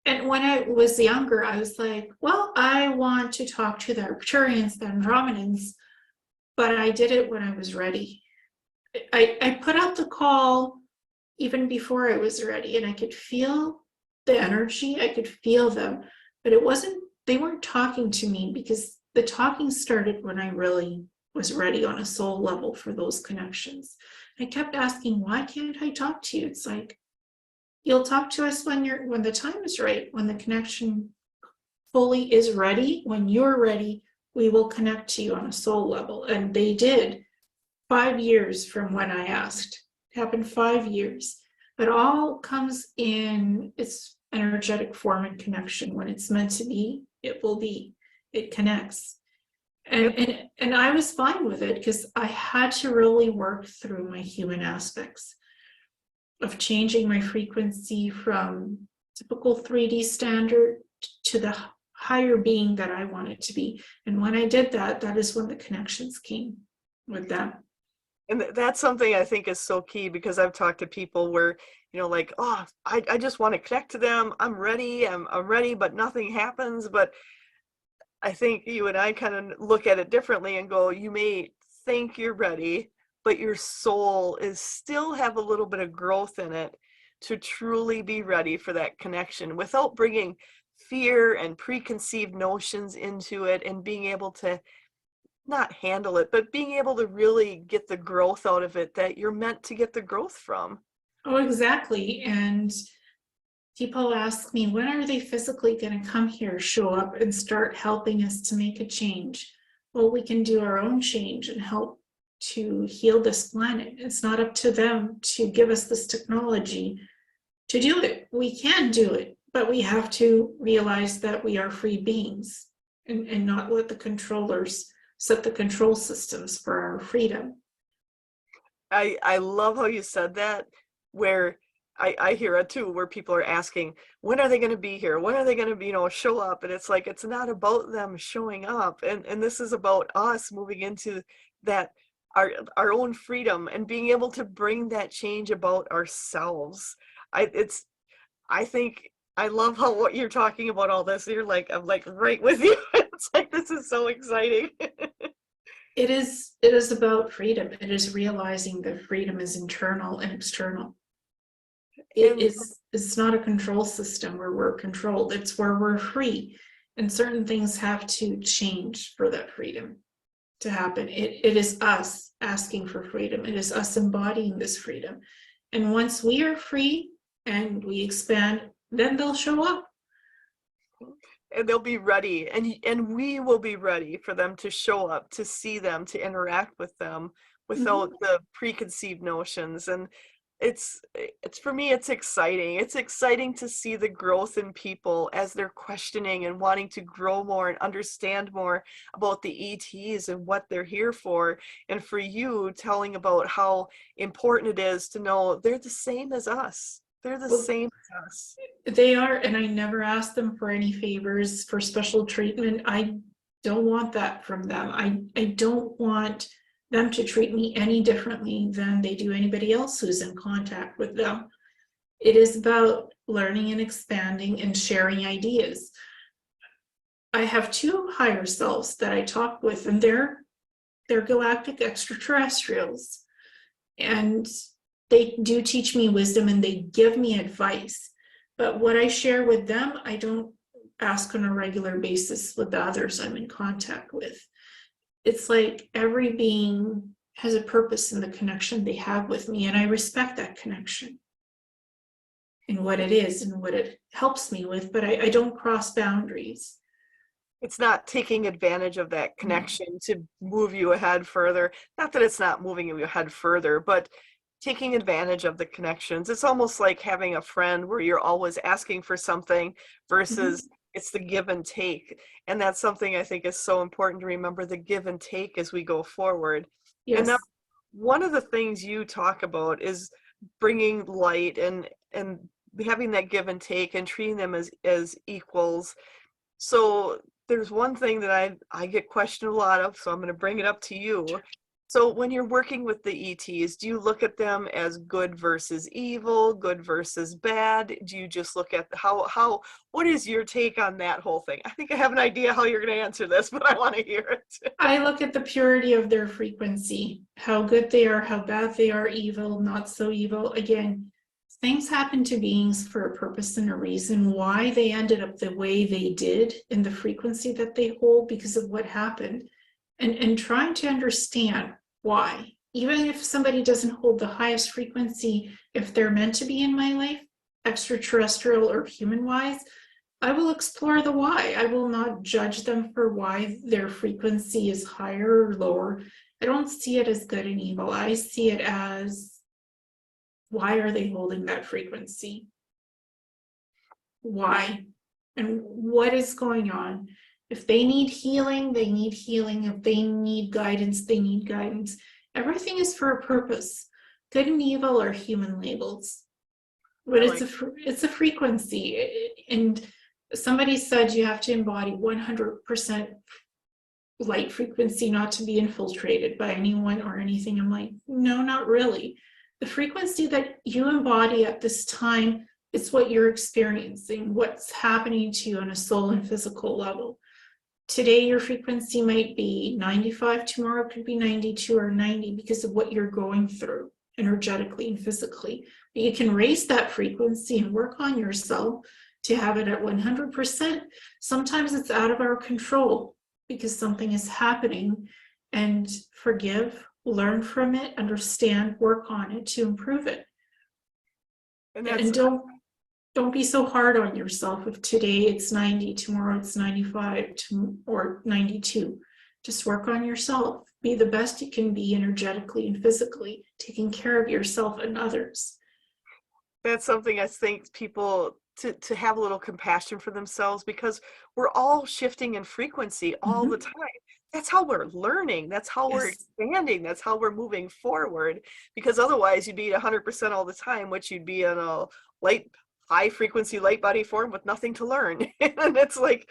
And when I was younger, I was like, well, I want to talk to the Arcturians, the Andromedans, but I did it when I was ready. I put out the call even before I was ready, and I could feel the energy, I could feel them, but they weren't talking to me, because the talking started when I really was ready on a soul level for those connections. I kept asking, why can't I talk to you? It's like, you'll talk to us when the time is right, when the connection fully is ready. When you're ready, we will connect to you on a soul level. And they did. 5 years from when I asked. It happened 5 years. It all comes in its energetic form and connection. When it's meant to be, it will be. It connects. And I was fine with it, because I had to really work through my human aspects of changing my frequency from typical 3D standard to the higher being that I wanted to be. And when I did that, that is when the connections came with them. And that's something I think is so key, because I've talked to people where, like, oh, I just want to connect to them. I'm ready. I'm ready, but nothing happens. But I think you and I kind of look at it differently and go, you may think you're ready, but your soul is still have a little bit of growth in it to truly be ready for that connection, without bringing fear and preconceived notions into it, and being able to not handle it, but being able to really get the growth out of it that you're meant to get the growth from. Oh, exactly. And people ask me, when are they physically going to come here, show up, and start helping us to make a change? Well, we can do our own change and help to heal this planet. It's not up to them to give us this technology to do it. We can do it, but we have to realize that we are free beings, and not let the controllers set the control systems for our freedom. I love how you said that, where I hear it too, where people are asking, when are they going to be here? When are they going to, show up? And it's like, it's not about them showing up. And this is about us moving into that, our own freedom, and being able to bring that change about ourselves. I think I love how what you're talking about all this. You're like, I'm like right with you. It's like this is so exciting. It is about freedom. It is realizing that freedom is internal and external. And It's not a control system where we're controlled. It's where we're free. And certain things have to change for that freedom to happen. It is us asking for freedom. It is us embodying this freedom. And once we are free and we expand, then they'll show up. and they'll be ready, and we will be ready for them to show up, to see them, to interact with them without the preconceived notions. And it's for me, it's exciting. It's exciting to see the growth in people as they're questioning and wanting to grow more and understand more about the ETs and what they're here for. And for you telling about how important it is to know they're the same as us. They're the Well, same as us. they are, and I never ask them for any favors, for special treatment. I don't want that from them. I don't want them to treat me any differently than they do anybody else who's in contact with them. It is about learning and expanding and sharing ideas. I have two higher selves that I talk with, and they're galactic extraterrestrials. And they do teach me wisdom and they give me advice. But what I share with them, I don't ask on a regular basis with the others I'm in contact with. It's like every being has a purpose in the connection they have with me, and I respect that connection and what it is and what it helps me with, but I don't cross boundaries. It's not taking advantage of that connection to move you ahead further. Not that it's not moving you ahead further, but taking advantage of the connections. It's almost like having a friend where you're always asking for something versus it's the give and take. And that's something I think is so important to remember, the give and take as we go forward. And Yes. now one of the things you talk about is bringing light and having that give and take and treating them as equals. So there's one thing that I get questioned a lot of, so I'm going to bring it up to you. So when you're working with the ETs, do you look at them as good versus evil, good versus bad? Do you just look at what is your take on that whole thing? I think I have an idea how you're going to answer this, but I want to hear it. I look at the purity of their frequency, how good they are, how bad they are, evil, not so evil. Again, things happen to beings for a purpose and a reason, why they ended up the way they did in the frequency that they hold because of what happened. And trying to understand why, even if somebody doesn't hold the highest frequency, if they're meant to be in my life, extraterrestrial or human wise, I will explore the why. I will not judge them for why their frequency is higher or lower. I don't see it as good and evil. I see it as, why are they holding that frequency? Why? And what is going on? If they need healing, they need healing. If they need guidance, they need guidance. Everything is for a purpose. Good and evil are human labels, but it's a frequency. And somebody said you have to embody 100% light frequency not to be infiltrated by anyone or anything. I'm like, no, not really. The frequency that you embody at this time, it's what you're experiencing, what's happening to you on a soul and physical level. Today, your frequency might be 95, tomorrow it could be 92 or 90 because of what you're going through energetically and physically. But you can raise that frequency and work on yourself to have it at 100%. Sometimes it's out of our control because something is happening, and forgive, learn from it, understand, work on it to improve it. And don't be so hard on yourself. If today it's 90, tomorrow it's 95 or 92. Just work on yourself. Be the best you can be energetically and physically, taking care of yourself and others. That's something I think people to have a little compassion for themselves, because we're all shifting in frequency all the time. That's how we're learning. That's how we're expanding. That's how we're moving forward. Because otherwise, you'd be 100% all the time, which you'd be in a high frequency light body form with nothing to learn. And it's like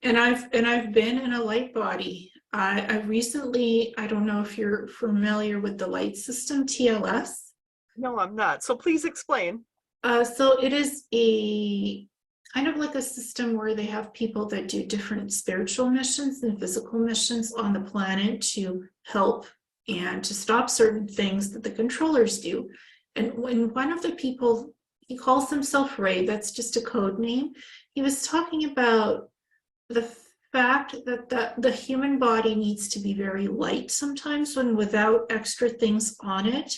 and I've been in a light body. I recently, I don't know if you're familiar with the light system, TLS. No, I'm not. So please explain. So it is a kind of like a system where they have people that do different spiritual missions and physical missions on the planet to help and to stop certain things that the controllers do. And when one of the people, he calls himself Ray, that's just a code name, he was talking about the fact that the human body needs to be very light sometimes when without extra things on it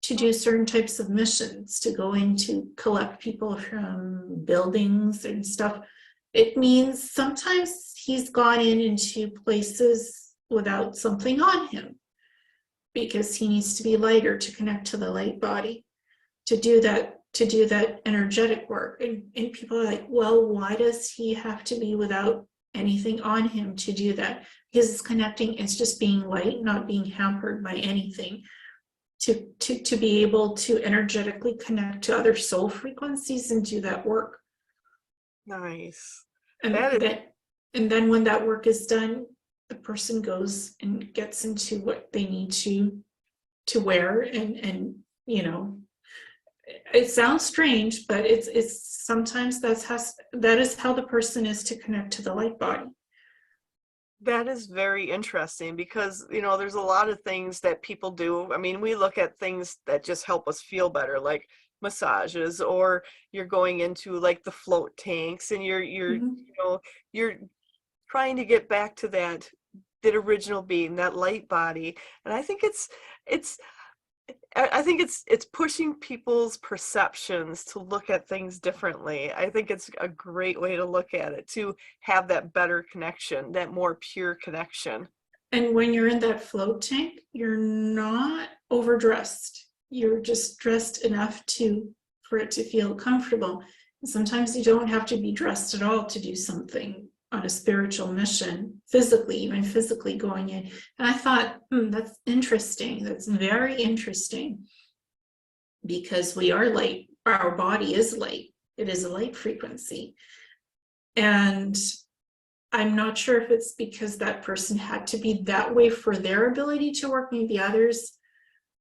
to do certain types of missions, to go in to collect people from buildings and stuff. It means sometimes he's gone into places without something on him because he needs to be lighter to connect to the light body to do that energetic work. And people are like, well, why does he have to be without anything on him to do that? Because it's connecting, it's just being light, not being hampered by anything. To be able to energetically connect to other soul frequencies and do that work. Nice. And then when that work is done, the person goes and gets into what they need to wear, and you know, it sounds strange, but it's sometimes that is how the person is to connect to the light body. That is very interesting because, you know, there's a lot of things that people do. I mean, we look at things that just help us feel better, like massages, or you're going into like the float tanks and you're Mhm. you know, you're trying to get back to that original being, that light body. And I think it's pushing people's perceptions to look at things differently. I think it's a great way to look at it, to have that better connection, that more pure connection. And when you're in that float tank, you're not overdressed. You're just dressed enough for it to feel comfortable. And sometimes you don't have to be dressed at all to do something on a spiritual mission, physically, even physically going in. And I thought, that's interesting. That's very interesting because we are light. Our body is light. It is a light frequency. And I'm not sure if it's because that person had to be that way for their ability to work. Maybe others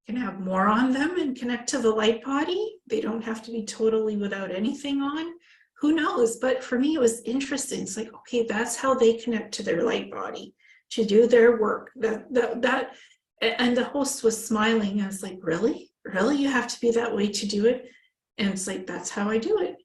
can have more on them and connect to the light body. They don't have to be totally without anything on. Who knows? But for me, it was interesting. It's like, okay, that's how they connect to their light body to do their work. And the host was smiling. I was like, really? Really? You have to be that way to do it? And it's like, that's how I do it.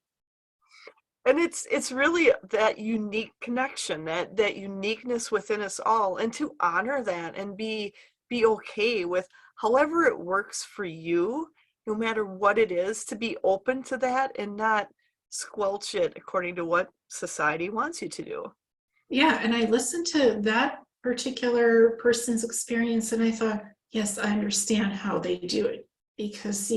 And it's really that unique connection, that uniqueness within us all, and to honor that and be okay with however it works for you, no matter what it is, to be open to that and not squelch it according to what society wants you to do. Yeah, and I listened to that particular person's experience and I thought, yes, I understand how they do it. Because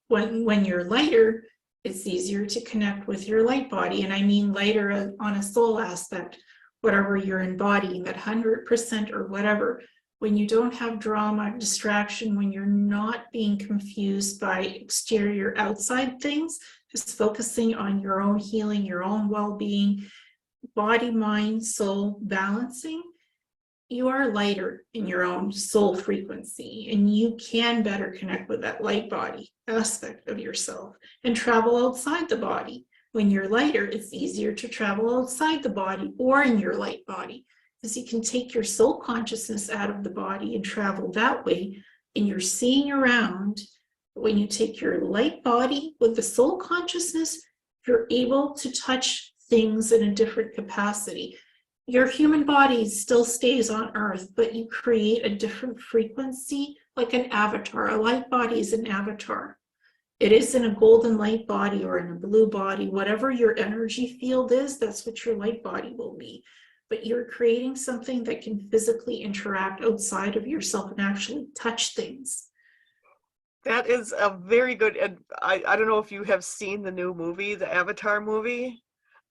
when you're lighter, it's easier to connect with your light body. And I mean lighter on a soul aspect, whatever you're embodying, that 100% or whatever. When you don't have drama, distraction, when you're not being confused by exterior outside things, just focusing on your own healing, your own well-being, body, mind, soul balancing, you are lighter in your own soul frequency and you can better connect with that light body aspect of yourself and travel outside the body. When you're lighter, it's easier to travel outside the body or in your light body because you can take your soul consciousness out of the body and travel that way and you're seeing around. When you take your light body with the soul consciousness, you're able to touch things in a different capacity. Your human body still stays on Earth, but you create a different frequency, like an avatar. A light body is an avatar. It is in a golden light body or in a blue body. Whatever your energy field is, that's what your light body will be. But you're creating something that can physically interact outside of yourself and actually touch things. That is a very good, and I don't know if you have seen the new movie, the Avatar movie,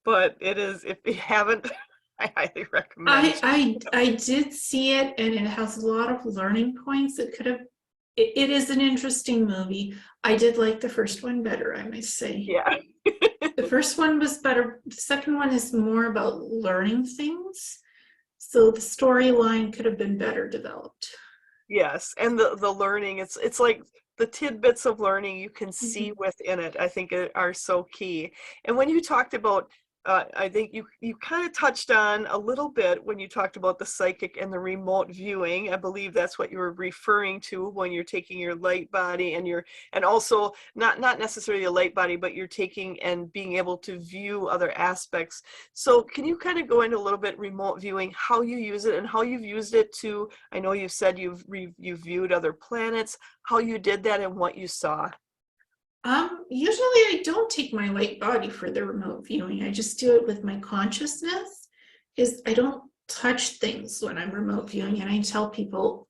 but it is, if you haven't, I highly recommend. I did see it and it has a lot of learning points. It is an interesting movie. I did like the first one better, I must say. Yeah. The first one was better. The second one is more about learning things. So the storyline could have been better developed. Yes, and the learning, it's like the tidbits of learning you can see Mhm. within it, I think are so key. And when you talked about, I think you kind of touched on a little bit when you talked about the psychic and the remote viewing. I believe that's what you were referring to when you're taking your light body and and also not necessarily a light body, but you're taking and being able to view other aspects. So can you kind of go into a little bit remote viewing, how you use it and how you've used it to, I know you've said you've viewed other planets, how you did that and what you saw. Usually I don't take my light body for the remote viewing. I just do it with my consciousness. Is I don't touch things when I'm remote viewing, and I tell people,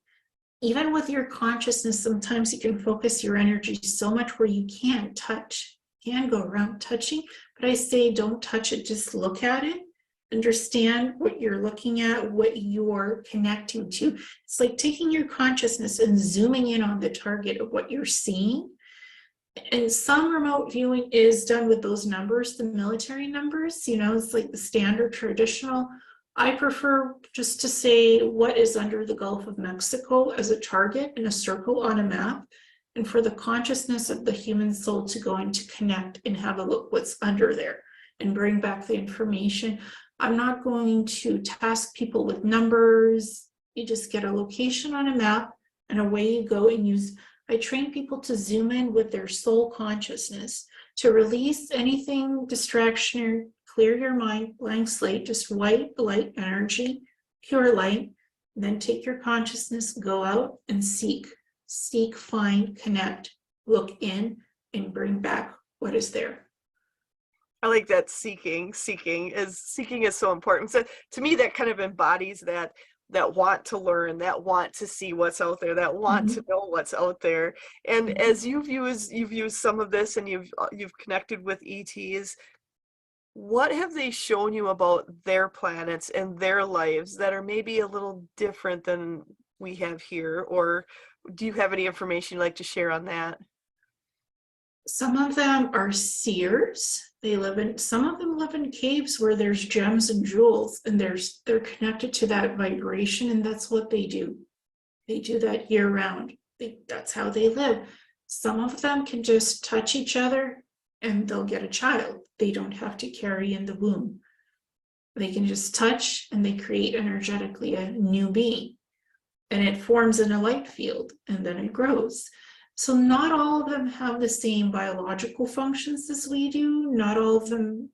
even with your consciousness, sometimes you can focus your energy so much where you can't touch, can go around touching. But I say, don't touch it, just look at it, understand what you're looking at, what you're connecting to. It's like taking your consciousness and zooming in on the target of what you're seeing. And some remote viewing is done with those numbers, the military numbers, it's like the standard traditional. I prefer just to say what is under the Gulf of Mexico as a target in a circle on a map, and for the consciousness of the human soul to go and to connect and have a look what's under there and bring back the information. I'm not going to task people with numbers. You just get a location on a map and away you go, and I train people to zoom in with their soul consciousness, to release anything distraction or clear your mind, blank slate, just white light energy, pure light. And then take your consciousness, go out and seek, find, connect, look in, and bring back what is there. I like that seeking is so important. So to me, that kind of embodies that want to learn, that want to see what's out there, that want to know what's out there. And as you've used some of this and you've connected with ETs, what have they shown you about their planets and their lives that are maybe a little different than we have here? Or do you have any information you'd like to share on that? Some of them are seers. Some of them live in caves where there's gems and jewels, and they're connected to that vibration, and that's what they do. They do that year round. That's how they live. Some of them can just touch each other and they'll get a child. They don't have to carry in the womb. They can just touch and they create energetically a new being, and it forms in a light field and then it grows. So not all of them have the same biological functions as we do. Not all of them,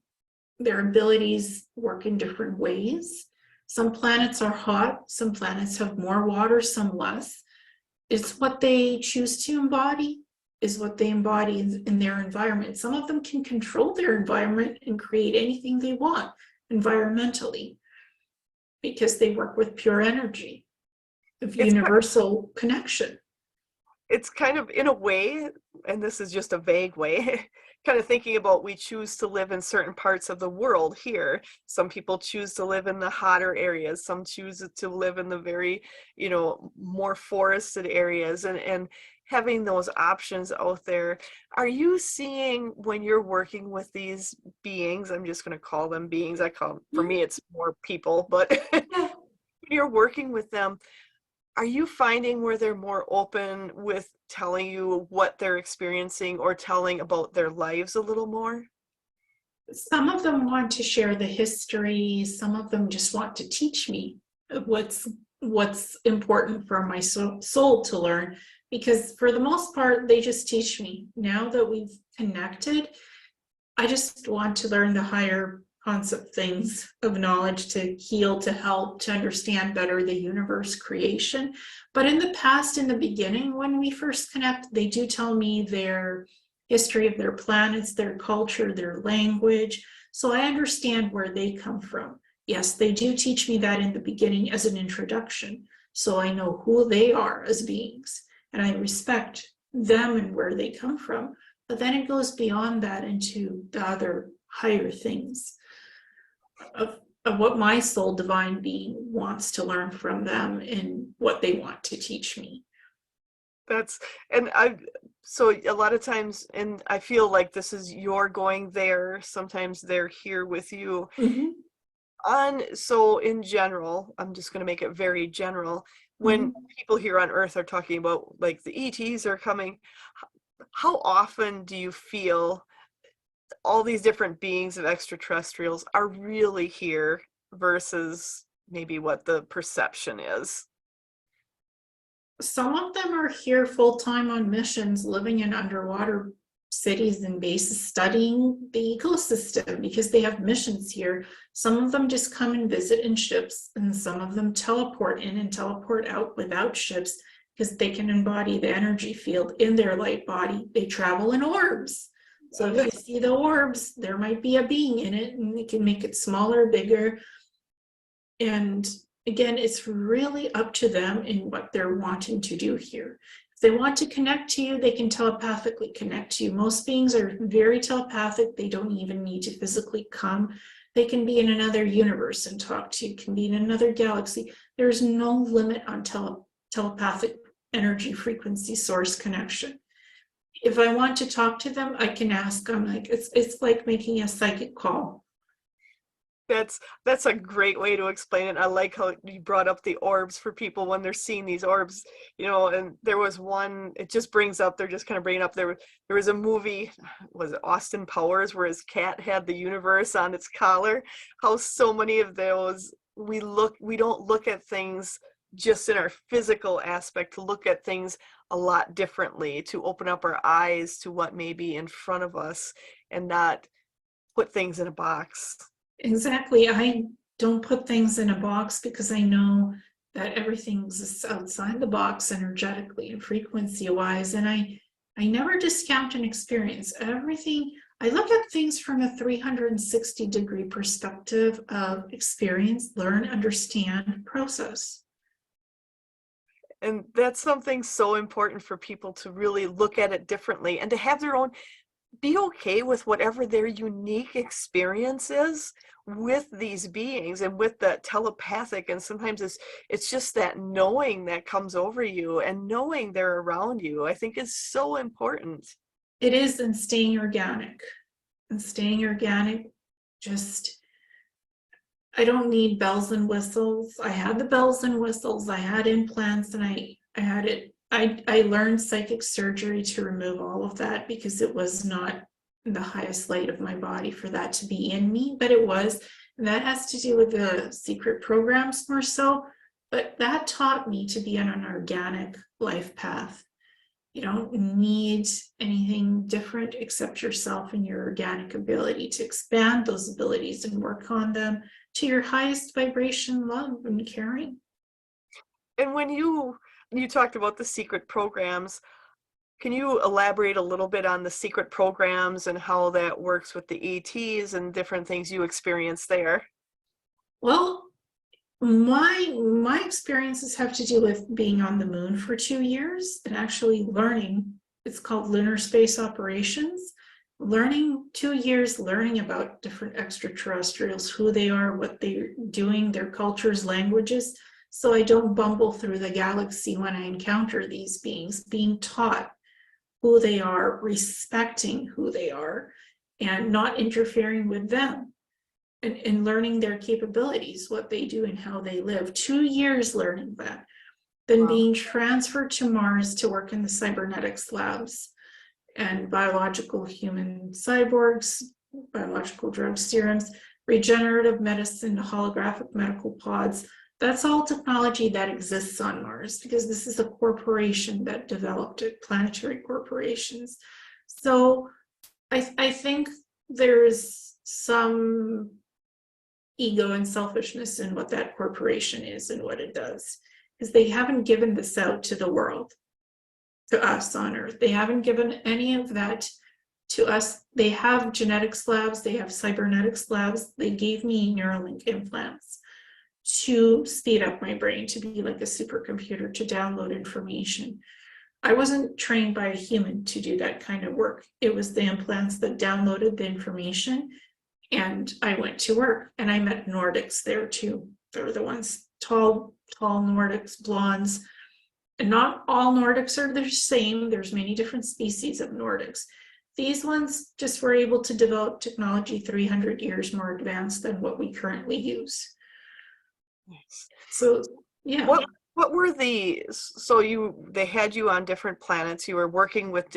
their abilities work in different ways. Some planets are hot, some planets have more water, some less. It's what they choose to embody, is what they embody in their environment. Some of them can control their environment and create anything they want environmentally because they work with pure energy of universal connection. It's kind of, in a way, and this is just a vague way, kind of thinking about, we choose to live in certain parts of the world here. Some people choose to live in the hotter areas. Some choose to live in the very, more forested areas, and having those options out there. Are you seeing, when you're working with these beings, I'm just going to call them beings, for me, it's more people, but when you're working with them, are you finding where they're more open with telling you what they're experiencing or telling about their lives a little more? Some of them want to share the history. Some of them just want to teach me what's important for my soul to learn, because for the most part, they just teach me. Now that we've connected, I just want to learn the higher concept things of knowledge, to heal, to help, to understand better the universe creation. But in the past, in the beginning, when we first connect, they do tell me their history of their planets, their culture, their language. So I understand where they come from. Yes, they do teach me that in the beginning as an introduction. So I know who they are as beings, and I respect them and where they come from. But then it goes beyond that into the other higher things of what my soul divine being wants to learn from them and what they want to teach me. So a lot of times, and I feel like this is, you're going there, sometimes they're here with you. So in general, I'm just going to make it very general. when people here on Earth are talking about like the ETs are coming, how often do you feel all these different beings of extraterrestrials are really here versus maybe what the perception is? Some of them are here full-time on missions, living in underwater cities and bases, studying the ecosystem because they have missions here. Some of them just come and visit in ships, and some of them teleport in and teleport out without ships because they can embody the energy field in their light body. They travel in orbs. So if you see the orbs, there might be a being in it, and they can make it smaller, bigger. And again, it's really up to them in what they're wanting to do here. If they want to connect to you, they can telepathically connect to you. Most beings are very telepathic. They don't even need to physically come. They can be in another universe and talk to you, can be in another galaxy. There's no limit on telepathic energy frequency source connection. If I want to talk to them, I can ask them. Like it's like making a psychic call. That's a great way to explain it. I like how you brought up the orbs for people when they're seeing these orbs, you know. And there was one, it just brings up, they're just kind of bringing up, there was a movie, was it Austin Powers, where his cat had the universe on its collar. How so many of those, we don't look at things just in our physical aspect, to look at things a lot differently, to open up our eyes to what may be in front of us and not put things in a box. Exactly. I don't put things in a box because I know that everything exists outside the box energetically and frequency wise. And I never discount an experience. Everything, I look at things from a 360-degree perspective of experience, learn, understand, process. And that's something so important for people to really look at it differently and to have their own, be okay with whatever their unique experience is with these beings and with the telepathic. And sometimes it's just that knowing that comes over you, and knowing they're around you, I think is so important. It is, and staying organic. And staying organic, just, I don't need bells and whistles. I had the bells and whistles, I had implants, and I had it. I learned psychic surgery to remove all of that because it was not the highest light of my body for that to be in me, but it was. And that has to do with the secret programs more so. But that taught me to be on an organic life path. You don't need anything different except yourself and your organic ability to expand those abilities and work on them to your highest vibration, love and caring. And when you talked about the secret programs, can you elaborate a little bit on the secret programs and how that works with the ETs and different things you experienced there? Well, my experiences have to do with being on the moon for 2 years and actually learning. It's called lunar space operations. Learning 2 years, learning about different extraterrestrials, who they are, what they're doing, their cultures, languages, so I don't bumble through the galaxy when I encounter these beings, being taught who they are, respecting who they are, and not interfering with them, and learning their capabilities, what they do and how they live. 2 years learning that. Then being transferred to Mars to work in the cybernetics labs and biological human cyborgs, biological drug serums, regenerative medicine, holographic medical pods. That's all technology that exists on Mars because this is a corporation that developed it, planetary corporations. So I think there's some ego and selfishness in what that corporation is and what it does, because they haven't given this out to the world, to us on Earth. They haven't given any of that to us. They have genetics labs, they have cybernetics labs. They gave me Neuralink implants to speed up my brain, to be like a supercomputer, to download information. I wasn't trained by a human to do that kind of work. It was the implants that downloaded the information, and I went to work, and I met Nordics there too. They're the ones, tall Nordics, blondes. And not all Nordics are the same. There's many different species of Nordics. These ones just were able to develop technology 300 years more advanced than what we currently use. So, yeah. What What were so they had you on different planets, you were working with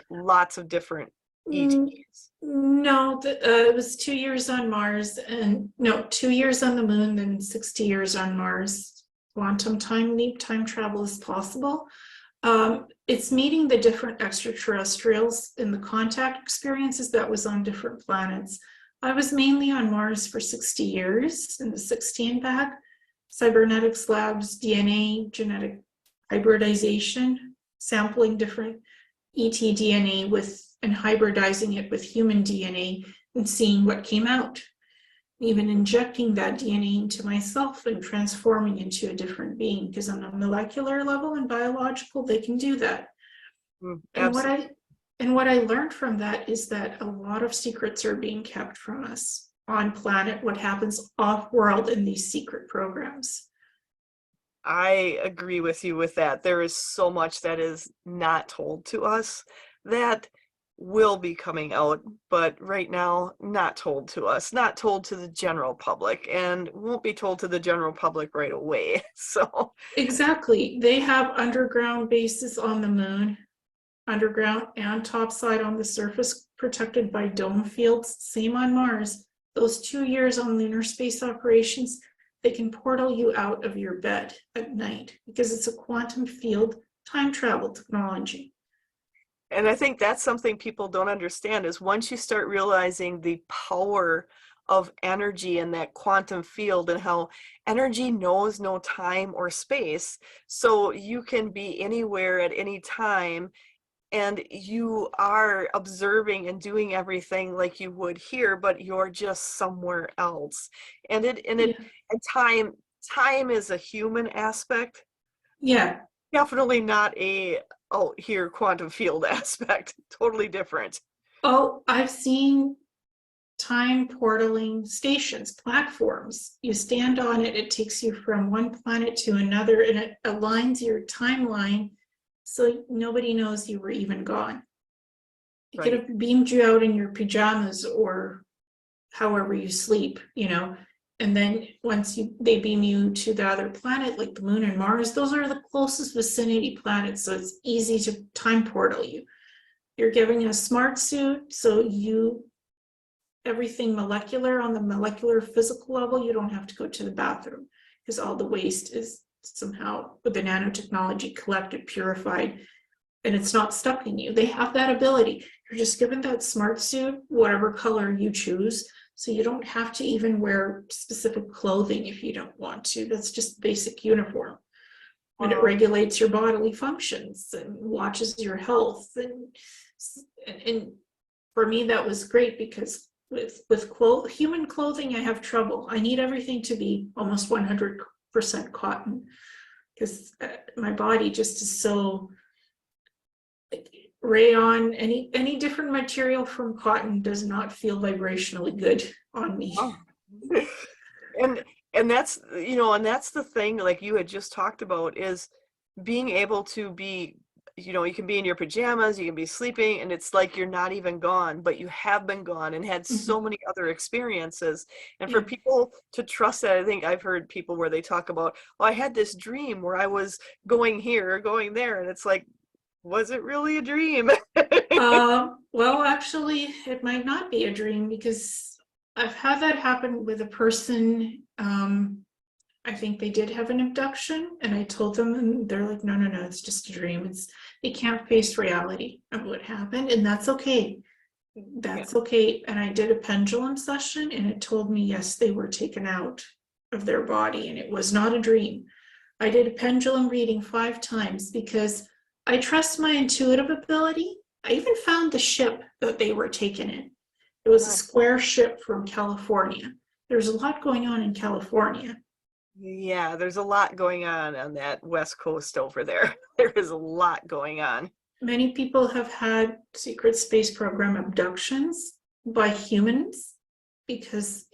lots of different Mm, ETs. No, it was 2 years on Mars, and no, 2 years on the moon, then 60 years on Mars. Quantum time leap, time travel is possible. It's meeting the different extraterrestrials in the contact experiences that was on different planets. I was mainly on Mars for 60 years in the 16 bag, cybernetics labs, DNA, genetic hybridization, sampling different ET-DNA and hybridizing it with human DNA and seeing what came out. Even injecting that DNA into myself and transforming into a different being, because on a molecular level and biological, they can do that. And what I learned from that is that a lot of secrets are being kept from us on planet, what happens off world in these secret programs. I agree with you with that. There is so much that is not told to us that will be coming out, but right now not told to us, not told to the general public, and won't be told to the general public right away. So Exactly. They have underground bases on the moon, underground and topside on the surface, protected by dome fields. Same on Mars. Those 2 years on lunar space operations, they can portal you out of your bed at night because it's a quantum field time travel technology. and I think that's something people don't understand is once you start realizing the power of energy in that quantum field and how energy knows no time or space, so you can be anywhere at any time and you are observing and doing everything like you would here, but you're just somewhere else. Yeah. And time is a human aspect, Yeah. definitely not a oh here quantum field aspect. Totally different. Oh, I've seen time portaling stations, platforms. You stand on it, it takes you from one planet to another, and it aligns your timeline so nobody knows you were even gone. It could Right. have beamed you out in your pajamas or however you sleep, and then once they beam you to the other planet, like the moon and Mars, those are the closest vicinity planets, so it's easy to time portal you. You're given a smart suit, so everything molecular on the molecular physical level, you don't have to go to the bathroom because all the waste is somehow with the nanotechnology collected, purified, and it's not stuck in you. They have that ability. You're just given that smart suit, whatever color you choose, so you don't have to even wear specific clothing if you don't want to. That's just basic uniform. And it regulates your bodily functions and watches your health. And for me, that was great because with human clothing, I have trouble. I need everything to be almost 100% cotton because my body just is so rayon. Any different material from cotton does not feel vibrationally good on me. Oh. and and that's and that's the thing like you had just talked about is being able to be you can be in your pajamas, you can be sleeping, and it's like you're not even gone, but you have been gone and had so many other experiences. And for Yeah. people to trust that, I think I've heard people where they talk about, oh, I had this dream where I was going here or going there, and it's like, was it really a dream? Well, actually, it might not be a dream because I've had that happen with a person. I think they did have an abduction, and I told them, and they're like, no, it's just a dream. They can't face reality of what happened, and that's okay. That's okay. And I did a pendulum session, and it told me, yes, they were taken out of their body, and it was not a dream. I did a pendulum reading 5 times because I trust my intuitive ability. I even found the ship that they were taken in. It was a square ship from California. There's a lot going on in California. Yeah, there's a lot going on that West Coast over there. There is a lot going on. Many people have had secret space program abductions by humans because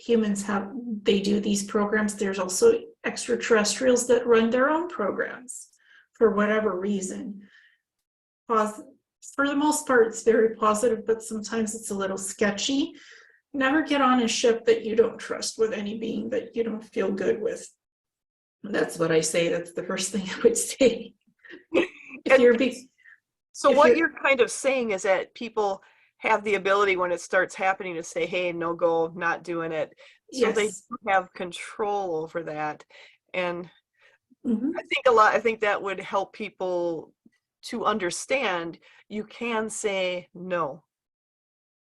they do these programs. There's also extraterrestrials that run their own programs for whatever reason. For the most part, it's very positive, but sometimes it's a little sketchy. Never get on a ship that you don't trust with any being that you don't feel good with. That's what I say. That's the first thing I would say. If And you're big, so if what you're, you're kind of saying is that people have the ability when it starts happening to say, hey, no go, not doing it. So they yes. do have control over that. And Mhm. I think that would help people to understand you can say no.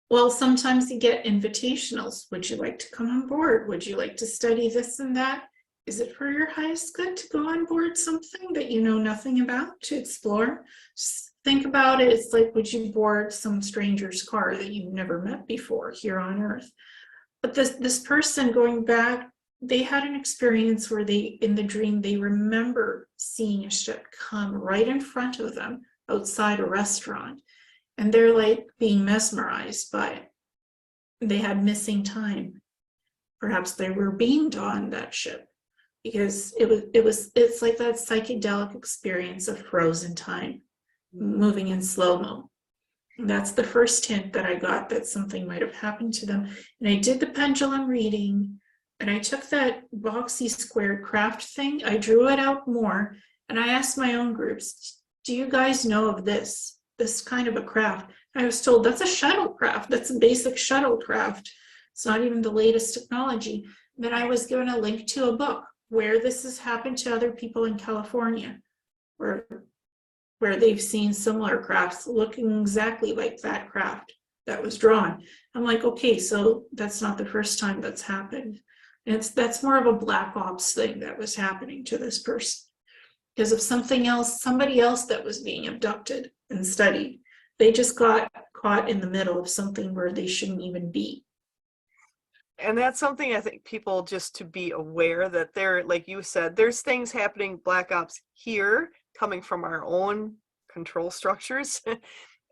Well, sometimes you get invitationals. Would you like to come on board? Would you like to study this and that? Is it for your highest good to go on board something that you know nothing about to explore? Just think about it. It's like, would you board some stranger's car that you've never met before here on Earth? But this person going back, they had an experience where they, in the dream, they remember seeing a ship come right in front of them outside a restaurant, and they're like being mesmerized by it. They had missing time. Perhaps they were beamed on that ship because it's like that psychedelic experience of frozen time, moving in slow-mo. That's the first hint that I got that something might have happened to them. And I did the pendulum reading, and I took that boxy squared craft thing, I drew it out more, and I asked my own groups, do you guys know of this kind of a craft? I was told that's a shuttlecraft. That's a basic shuttlecraft. It's not even the latest technology. Then I was given a link to a book where this has happened to other people in California, where they've seen similar crafts looking exactly like that craft that was drawn. I'm like, okay, so that's not the first time that's happened. And that's more of a black ops thing that was happening to this person because of something else, somebody else that was being abducted and studied. They just got caught in the middle of something where they shouldn't even be. And that's something I think people just to be aware that there, like you said, there's things happening, black ops here coming from our own control structures.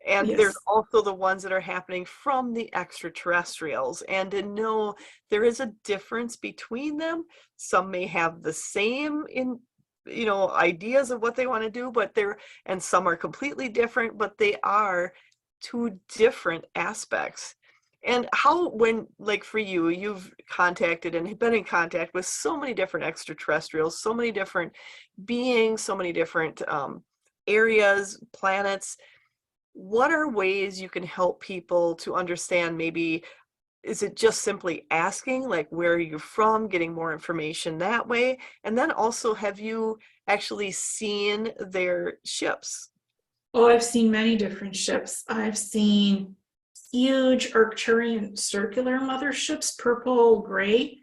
And there's Yes. also the ones that are happening from the extraterrestrials. And to know there is a difference between them. Some may have the same ideas of what they want to do, but and some are completely different, but they are two different aspects. And how, when, like for you, you've contacted and been in contact with so many different extraterrestrials, so many different beings, so many different areas, planets. What are ways you can help people to understand? Maybe is it just simply asking, like, where are you from, getting more information that way? And then also, have you actually seen their ships? Oh, I've seen many different ships. I've seen huge Arcturian circular motherships, purple, gray,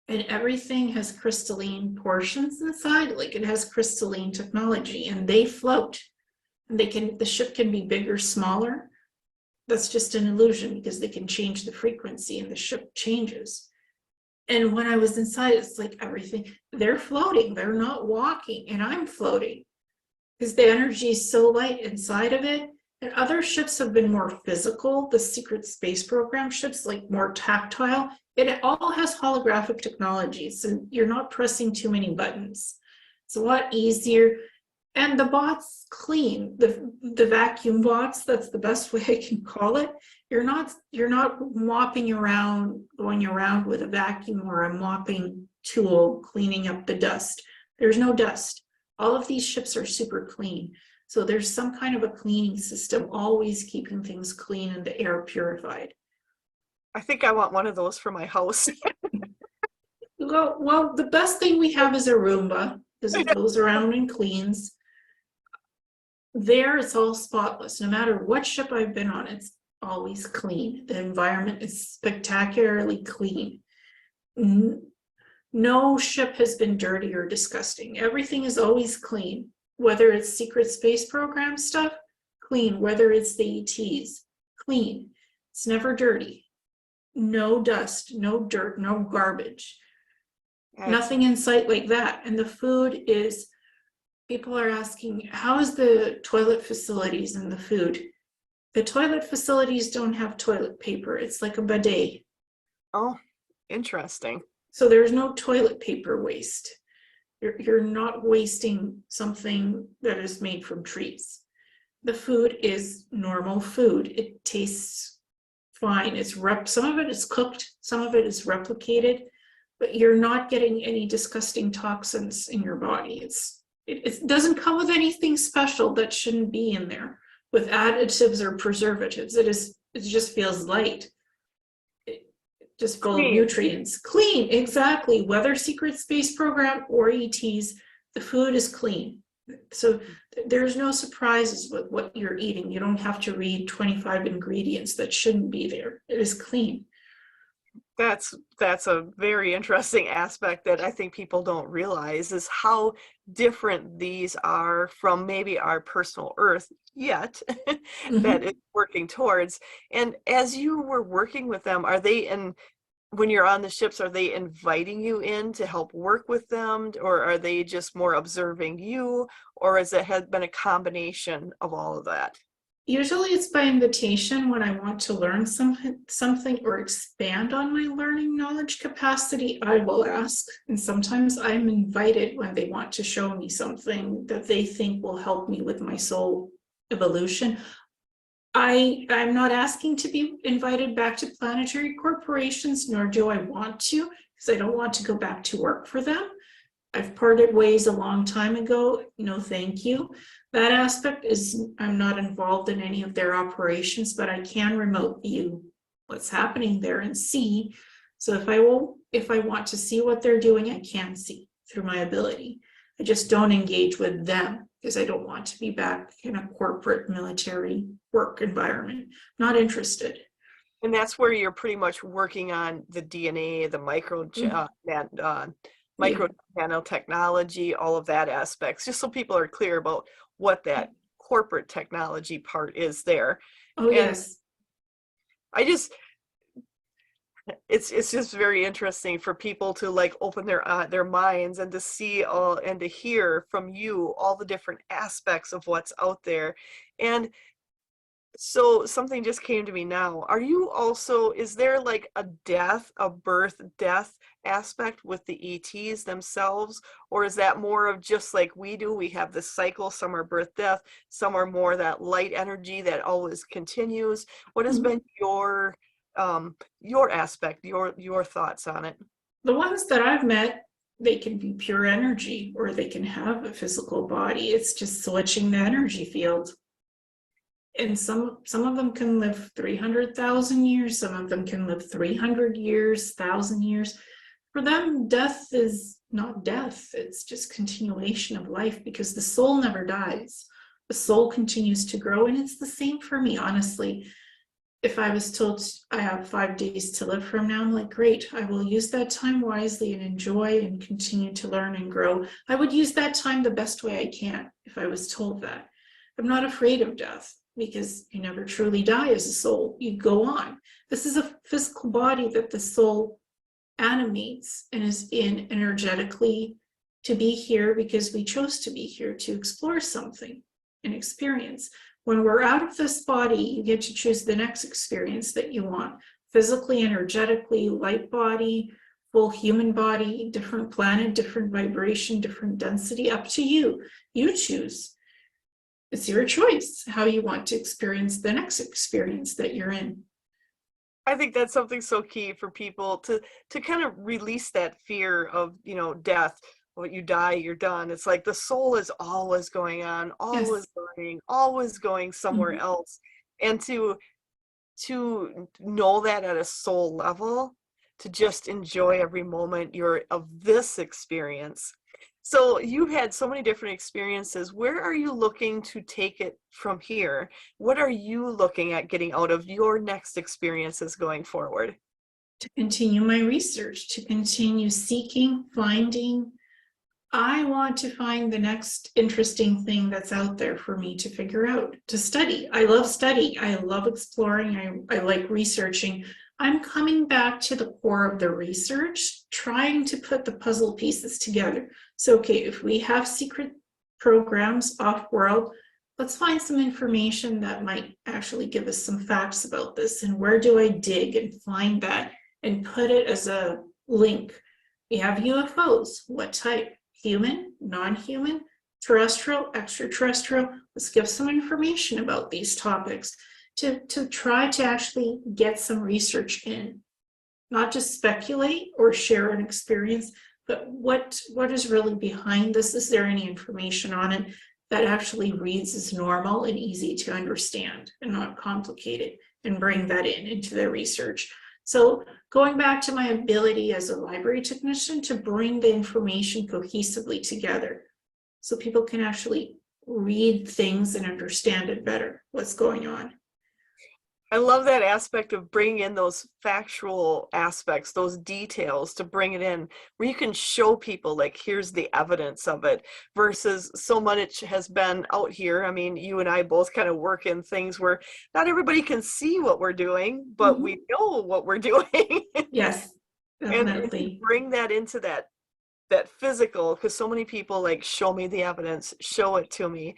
and everything has crystalline portions inside. Like it has crystalline technology, and they float. And the ship can be bigger, smaller. That's just an illusion because they can change the frequency and the ship changes. And when I was inside, it's like everything, they're floating, they're not walking, and I'm floating because the energy is so light inside of it. And other ships have been more physical, the secret space program ships, like more tactile. It all has holographic technology, so you're not pressing too many buttons. It's a lot easier. And the bots clean, the vacuum bots, that's the best way I can call it. You're not mopping around, going around with a vacuum or a mopping tool, cleaning up the dust. There's no dust. All of these ships are super clean. So there's some kind of a cleaning system, always keeping things clean and the air purified. I think I want one of those for my house. Well, the best thing we have is a Roomba because it goes around and cleans. There, it's all spotless. No matter what ship I've been on, it's always clean. The environment is spectacularly clean. No ship has been dirty or disgusting. Everything is always clean. Whether it's secret space program stuff, clean. Whether it's the ETs, clean. It's never dirty. No dust, no dirt, no garbage. Nothing in sight like that. And the food is, people are asking, how is the toilet facilities and the food? The toilet facilities don't have toilet paper. It's like a bidet. Oh, interesting. So there's no toilet paper waste. You're not wasting something that is made from trees. The food is normal food. It tastes fine. Some of it is cooked, some of it is replicated. but you're not getting any disgusting toxins in your body. It doesn't come with anything special that shouldn't be in there with additives or preservatives. It just feels light. Just full of Clean. nutrients. Clean, exactly. Whether secret space program or ETs, the food is clean. So there's no surprises with what you're eating. You don't have to read 25 ingredients that shouldn't be there. It is clean. That's a very interesting aspect that I think people don't realize is how different these are from maybe our personal Earth yet that Mm-hmm. is working towards. And as you were working with them, are they when you're on the ships, are they inviting you in to help work with them, or are they just more observing you, or has it been a combination of all of that? Usually it's by invitation when I want to learn something or expand on my learning knowledge capacity, I will ask. And sometimes I'm invited when they want to show me something that they think will help me with my soul evolution. I'm not asking to be invited back to planetary corporations, nor do I want to, because I don't want to go back to work for them. I've parted ways a long time ago. No, thank you. That aspect is I'm not involved in any of their operations, but I can remote view what's happening there and see. So if I want to see what they're doing, I can see through my ability. I just don't engage with them because I don't want to be back in a corporate military work environment. Not interested. And that's where you're pretty much working on the DNA, the Yeah. micro nanotechnology, all of that aspects, just so people are clear about what that corporate technology part is there. Oh, And yes. I just, it's just very interesting for people to like open their minds and to see all and to hear from you all the different aspects of what's out there. And so something just came to me now. Are you also, is there like a birth, death aspect with the ETs themselves? Or is that more of just like we do? We have this cycle, some are birth, death, some are more that light energy that always continues. What has been your aspect, your thoughts on it? The ones that I've met, they can be pure energy or they can have a physical body. It's just switching the energy field. And some of them can live 300,000 years, some of them can live 300 years, 1,000 years. For them, death is not death, it's just continuation of life because the soul never dies. The soul continues to grow, and it's the same for me, honestly. If I was told I have 5 days to live from now, I'm like, great, I will use that time wisely and enjoy and continue to learn and grow. I would use that time the best way I can if I was told that. I'm not afraid of death because you never truly die as a soul. You go on. This is a physical body that the soul animates and is in energetically to be here because we chose to be here to explore something and experience. When we're out of this body, you get to choose the next experience that you want. Physically, energetically, light body, full human body, different planet, different vibration, different density, up to you. You choose. It's your choice how you want to experience the next experience that you're in. I think that's something so key for people to kind of release that fear of, death. When you die, you're done. It's like the soul is always going on, always Yes. learning, always going somewhere Mhm. else. And to know that at a soul level, to just enjoy every moment you're of this experience. So you've had so many different experiences. Where are you looking to take it from here? What are you looking at getting out of your next experiences going forward? To continue my research, to continue seeking, finding. I want to find the next interesting thing that's out there for me to figure out, to study. I love study. I love exploring. I like researching. I'm coming back to the core of the research, trying to put the puzzle pieces together. So, okay, if we have secret programs off world, let's find some information that might actually give us some facts about this. And where do I dig and find that and put it as a link? We have UFOs. What type? Human, non-human, terrestrial, extraterrestrial. Let's give some information about these topics to try to actually get some research in. not just speculate or share an experience, but what is really behind this? Is there any information on it that actually reads as normal and easy to understand and not complicated, and bring that into their research? So going back to my ability as a library technician to bring the information cohesively together so people can actually read things and understand it better, what's going on. I love that aspect of bringing in those factual aspects, those details, to bring it in where you can show people, like, here's the evidence of it, versus so much has been out here. I mean, you and I both kind of work in things where not everybody can see what we're doing, but we know what we're doing. Yes, and definitely. you bring that into that physical, because so many people like, show me the evidence, show it to me.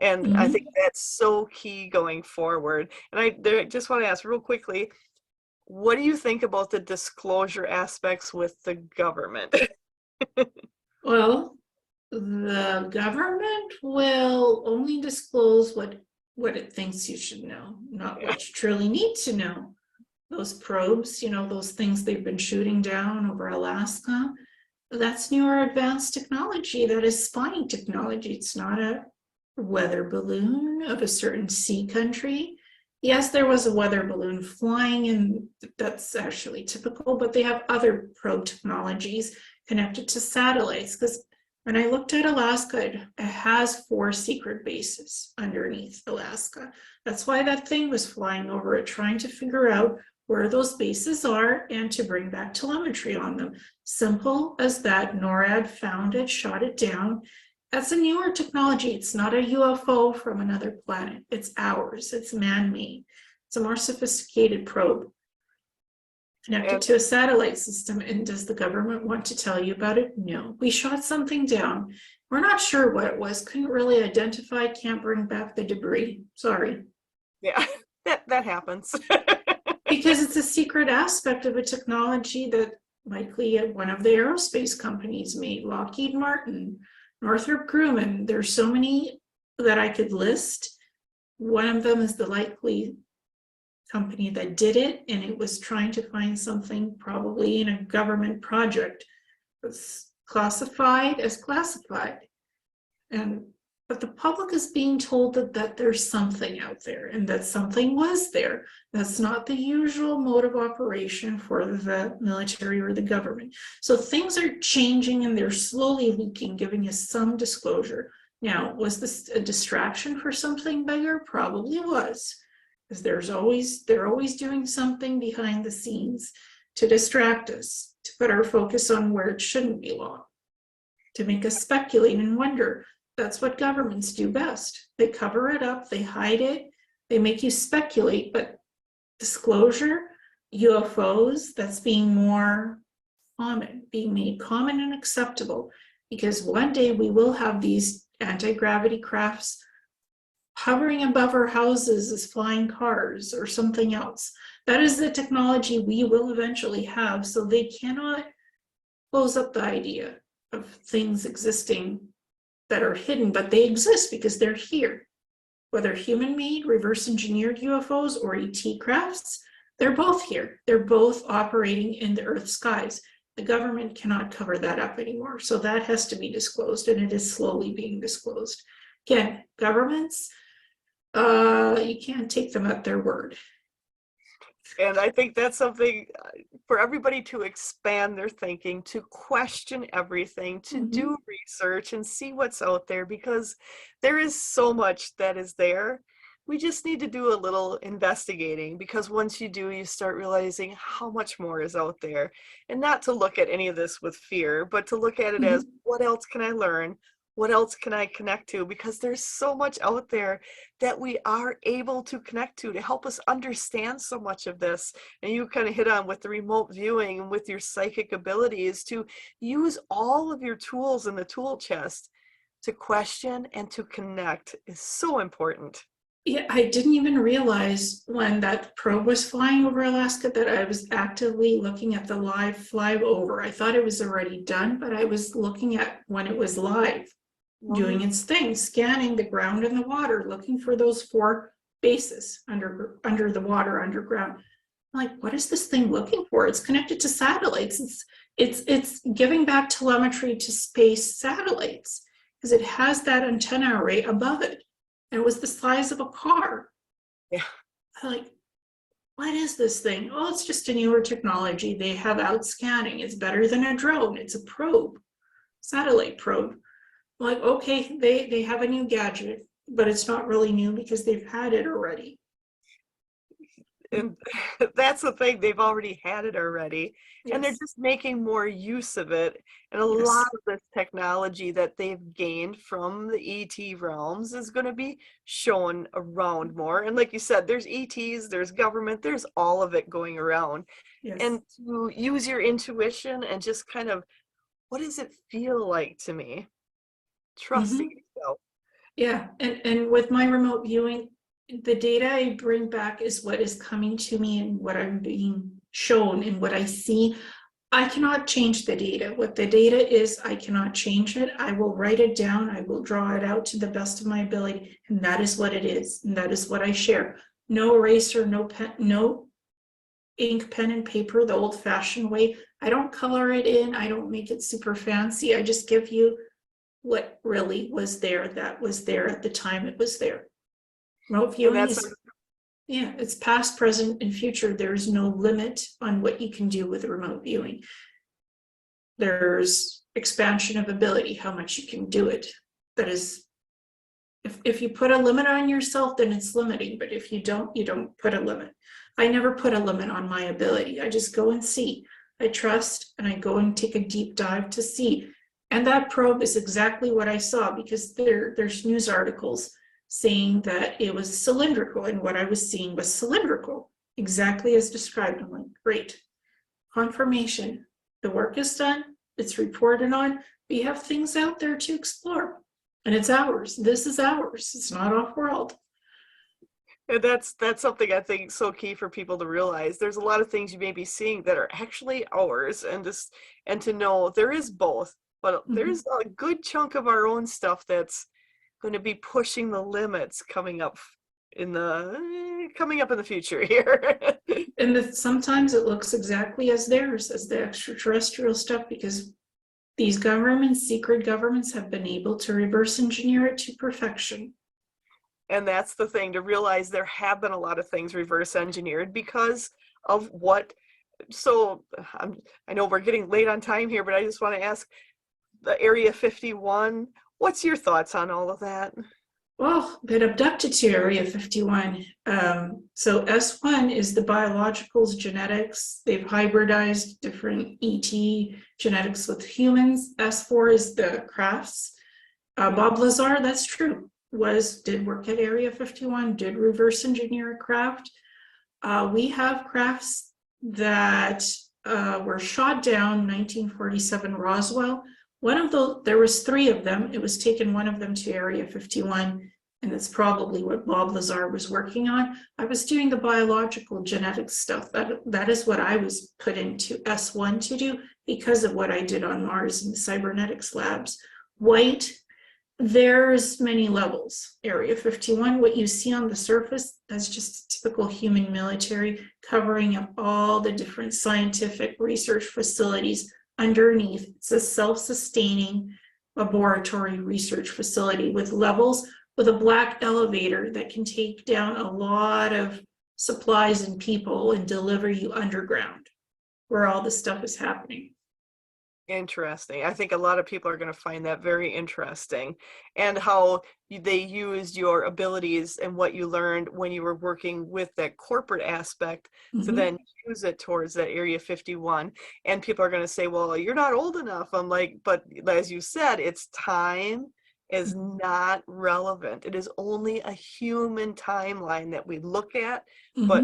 And I think that's so key going forward. And I just want to ask real quickly, what do you think about the disclosure aspects with the government? Well, the government will only disclose what it thinks you should know, not what you truly need to know. Those probes, those things they've been shooting down over Alaska, that's newer advanced technology. That is spying technology. It's not a weather balloon of a certain sea country. Yes, there was a weather balloon flying, and that's actually typical, but they have other probe technologies connected to satellites. Because when I looked at Alaska, it has 4 secret bases underneath Alaska. That's why that thing was flying over it, trying to figure out where those bases are and to bring back telemetry on them. Simple as that. NORAD found it, shot it down. That's a newer technology. It's not a UFO from another planet. It's ours. It's man-made. It's a more sophisticated probe connected to a satellite system. And does the government want to tell you about it? No. We shot something down. We're not sure what it was. Couldn't really identify. Can't bring back the debris. Sorry. Yeah, that happens. Because it's a secret aspect of a technology that likely one of the aerospace companies made, Lockheed Martin, Northrop Grumman. There's so many that I could list. One of them is the likely company that did it, and it was trying to find something probably in a government project. It's classified as classified. But the public is being told that there's something out there and that something was there. That's not the usual mode of operation for the military or the government. So things are changing and they're slowly leaking, giving us some disclosure. Now, was this a distraction for something bigger? Probably was, because they're always doing something behind the scenes to distract us, to put our focus on where it shouldn't belong, to make us speculate and wonder. That's what governments do best. They cover it up, they hide it, they make you speculate, but disclosure, UFOs, that's being more common, being made common and acceptable, because one day we will have these anti-gravity crafts hovering above our houses as flying cars or something else. That is the technology we will eventually have, so they cannot close up the idea of things existing that are hidden, but they exist because they're here. Whether human-made, reverse-engineered UFOs or ET crafts, they're both here. They're both operating in the Earth skies. The government cannot cover that up anymore, so that has to be disclosed, and it is slowly being disclosed. Again, governments, you can't take them at their word. And I think that's something for everybody to expand their thinking, to question everything, to do research and see what's out there, because there is so much that is there. We just need to do a little investigating, because once you do, you start realizing how much more is out there. And not to look at any of this with fear, but to look at it as, what else can I learn? What else can I connect to? Because there's so much out there that we are able to connect to help us understand so much of this. And you kind of hit on with the remote viewing and with your psychic abilities, to use all of your tools in the tool chest to question and to connect is so important. Yeah, I didn't even realize when that probe was flying over Alaska that I was actively looking at the live fly over. I thought it was already done, but I was looking at when it was live, doing its thing, scanning the ground and the water, looking for those 4 bases under the water, underground. I'm like, what is this thing looking for? It's connected to satellites. It's giving back telemetry to space satellites because it has that antenna array above it. And it was the size of a car. Yeah. I'm like, what is this thing? Oh, it's just a newer technology. They have out scanning. It's better than a drone. It's a probe, satellite probe. I'm like, okay, they have a new gadget, but it's not really new because they've had it already. And that's the thing, they've already had it already, and they're Yes. just making more use of it. And a Yes. lot of this technology that they've gained from the ET realms is going to be shown around more. And like you said, there's ETs, there's government, there's all of it going around. Yes. And to use your intuition and just kind of, what does it feel like to me? Trusting yourself. Yeah, and with my remote viewing, the data I bring back is what is coming to me and what I'm being shown and what I see. I cannot change the data. What the data is, I cannot change it. I will write it down. I will draw it out to the best of my ability, and that is what it is, and that is what I share. No eraser, no pen, no ink, pen, and paper, the old-fashioned way. I don't color it in. I don't make it super fancy. I just give you what really was there, that was there at the time it was there. Remote viewing is, yeah, it's past, present, and future. There's no limit on what you can do with remote viewing. There's expansion of ability, how much you can do it. That is, if you put a limit on yourself, then it's limiting. But if you don't put a limit. I never put a limit on my ability. I just go and see. I trust, and I go and take a deep dive to see. And that probe is exactly what I saw, because there's news articles saying that it was cylindrical, and what I was seeing was cylindrical, exactly as described. I'm like, great, confirmation. The work is done, it's reported on, we have things out there to explore, and it's ours. This is ours, it's not off-world. And that's something I think so key for people to realize. There's a lot of things you may be seeing that are actually ours, and to know there is both, but there's a good chunk of our own stuff that's going to be pushing the limits coming up in the future here. And sometimes it looks exactly as theirs, as the extraterrestrial stuff, because these governments, secret governments, have been able to reverse engineer it to perfection. And that's the thing, to realize there have been a lot of things reverse engineered because of what. So I know we're getting late on time here, but I just want to ask, the Area 51, what's your thoughts on all of that? Well, been abducted to Area 51. So S1 is the biologicals, genetics. They've hybridized different ET genetics with humans. S4 is the crafts. Bob Lazar, that's true, did work at Area 51, did reverse engineer a craft. We have crafts that were shot down 1947 Roswell. One of those, there was 3 of them. It was taken, one of them, to Area 51, and that's probably what Bob Lazar was working on. I was doing the biological genetics stuff. That is what I was put into S1 to do because of what I did on Mars in the cybernetics labs. White, there's many levels. Area 51, what you see on the surface, that's just typical human military covering up all the different scientific research facilities. Underneath, it's a self-sustaining laboratory research facility with levels, with a black elevator that can take down a lot of supplies and people and deliver you underground, where all this stuff is happening. Interesting. I think a lot of people are going to find that very interesting, and how they used your abilities and what you learned when you were working with that corporate aspect to then use it towards that Area 51. And people are going to say, well, you're not old enough. I'm like, but as you said, it's time is not relevant. It is only a human timeline that we look at. But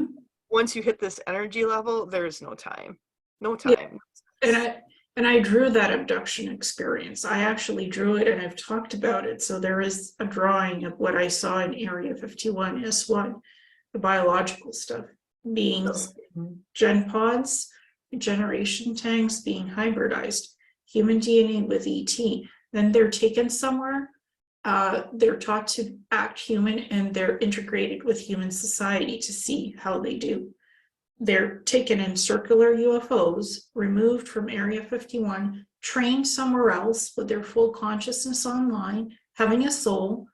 once you hit this energy level, there's no time. No time. Yeah. And I drew that abduction experience. I actually drew it, and I've talked about it. So there is a drawing of what I saw in Area 51 S1, the biological stuff, beings, gen pods, generation tanks being hybridized, human DNA with ET. Then they're taken somewhere. They're taught to act human, and they're integrated with human society to see how they do. they're taken in circular UFOs, removed from Area 51, trained somewhere else with their full consciousness online, having a soul,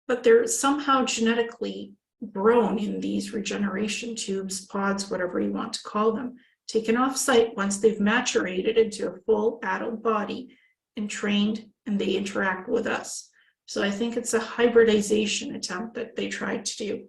but they're somehow genetically grown in these regeneration tubes, pods, whatever you want to call them, taken off site once they've maturated into a full adult body and trained, and they interact with us. So I think it's a hybridization attempt that they tried to do.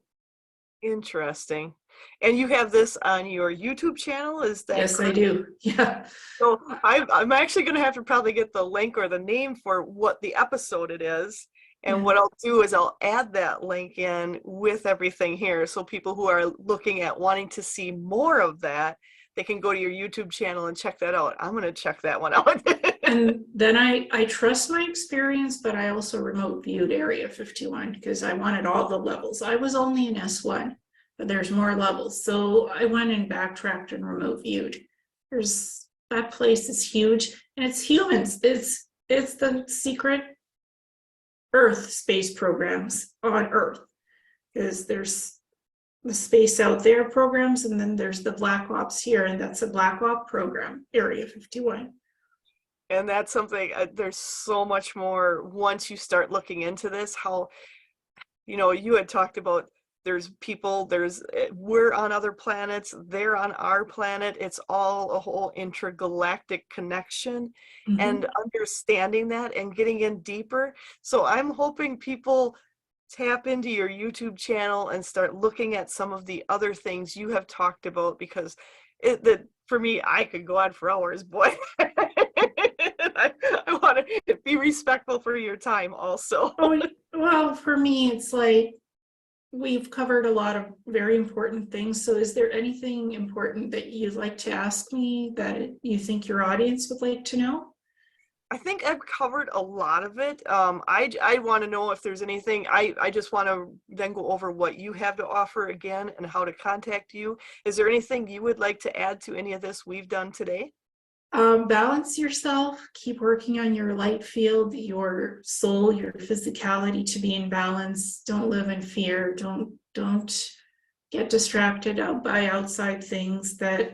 Interesting. And you have this on your YouTube channel, is that Yes, correct? I do. Yeah. So I'm actually going to have to probably get the link or the name for what the episode it is. And Yeah. what I'll do is I'll add that link in with everything here. So people who are looking at wanting to see more of that, they can go to your YouTube channel and check that out. I'm going to check that one out. And then I trust my experience, but I also remote viewed Area 51 because I wanted all the levels. I was only in S1, but there's more levels. So I went and backtracked and remote viewed. That place is huge, and it's humans. It's the secret Earth space programs on Earth, because there's the space out there programs, and then there's the Black Ops here, and that's a Black Ops program, Area 51. And that's something, there's so much more once you start looking into this, how, you had talked about there's people, we're on other planets, they're on our planet. It's all a whole intergalactic connection, and understanding that and getting in deeper. So I'm hoping people tap into your YouTube channel and start looking at some of the other things you have talked about, because for me, I could go on for hours, boy. I want to be respectful for your time also. Oh, well, for me, it's like we've covered a lot of very important things. So is there anything important that you'd like to ask me that you think your audience would like to know? I think I've covered a lot of it. I want to know if there's anything. I just want to then go over what you have to offer again and how to contact you. Is there anything you would like to add to any of this we've done today? Balance yourself, keep working on your light field, your soul, your physicality to be in balance. Don't live in fear. Don't get distracted by outside things that,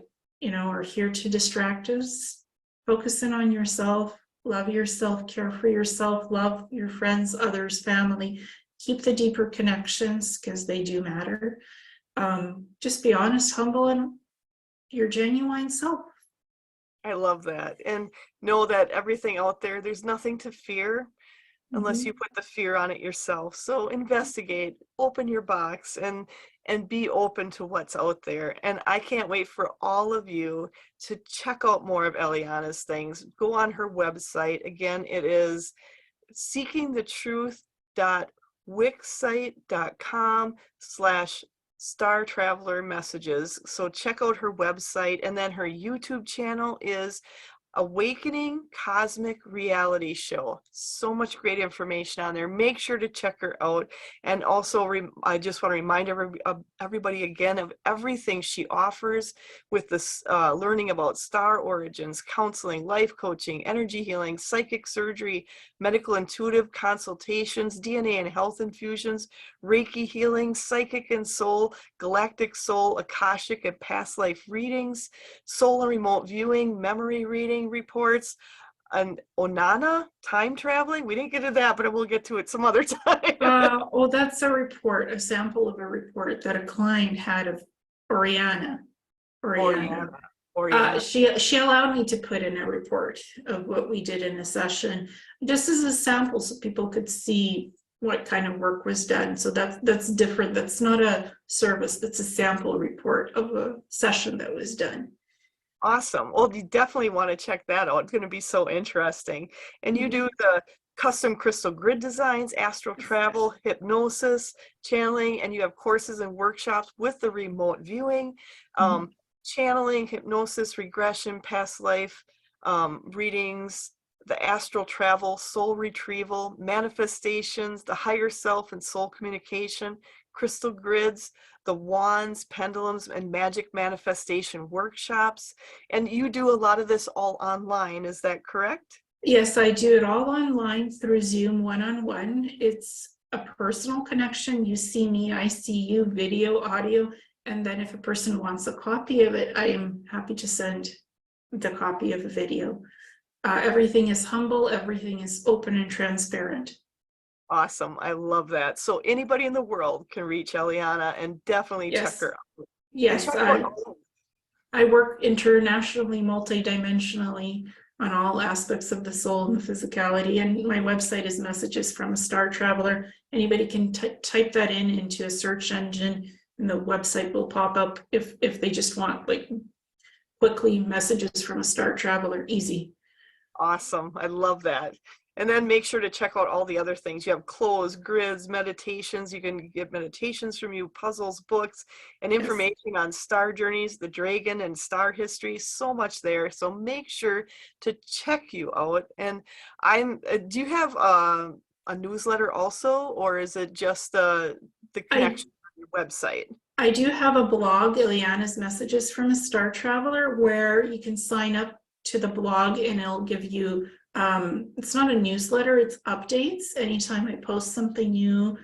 are here to distract us. Focus in on yourself, love yourself, care for yourself, love your friends, others, family. Keep the deeper connections because they do matter. Just be honest, humble, and your genuine self. I love that. And know that everything out there, there's nothing to fear unless you put the fear on it yourself. So investigate, open your box, and be open to what's out there. And I can't wait for all of you to check out more of Ileana's things. Go on her website. Again, it is seekingthetruth.wixsite.com/Star Traveler Messages. So check out her website, and then her YouTube channel is Awakening Cosmic Reality Show. So much great information on there. Make sure to check her out. And also, I just want to remind everybody again of everything she offers with this learning about star origins, counseling, life coaching, energy healing, psychic surgery, medical intuitive consultations, DNA and health infusions, Reiki healing, psychic and soul, galactic soul, Akashic and past life readings, soul and remote viewing, memory reading reports, and Onana, time traveling. We didn't get to that, but we'll get to it some other time. Well, that's a report, a sample of a report that a client had of Oriana. She allowed me to put in a report of what we did in a session, just as a sample so people could see what kind of work was done. So that's different. That's not a service. That's a sample report of a session that was done. Awesome. Well, you definitely want to check that out. It's going to be so interesting. And you do the custom crystal grid designs, astral travel, hypnosis, channeling, and you have courses and workshops with the remote viewing, channeling, hypnosis, regression, past life readings, the astral travel, soul retrieval, manifestations, the higher self and soul communication, crystal grids, the wands, pendulums, and magic manifestation workshops. And you do a lot of this all online, is that correct? Yes, I do it all online through Zoom one-on-one. It's a personal connection. You see me, I see you, video, audio. And then if a person wants a copy of it, I am happy to send the copy of the video. Everything is humble, everything is open and transparent. Awesome. I love that. So anybody in the world can reach Ileana and definitely check Yes, her out. And yes. check out I work internationally, multidimensionally on all aspects of the soul and the physicality. And my website is Messages from a Star Traveler. Anybody can type that into a search engine, and the website will pop up if they just want like quickly Messages from a Star Traveler, easy. Awesome. I love that. And then make sure to check out all the other things. You have clothes, grids, meditations. You can get meditations from you, puzzles, books, and Yes. information on star journeys, the dragon, and star history. So much there. So make sure to check you out. And do you have a newsletter also, or is it just the connection on your website? I do have a blog, Ileana's Messages from a Star Traveler, where you can sign up to the blog and it'll give you, it's not a newsletter, it's updates. Anytime I post something new,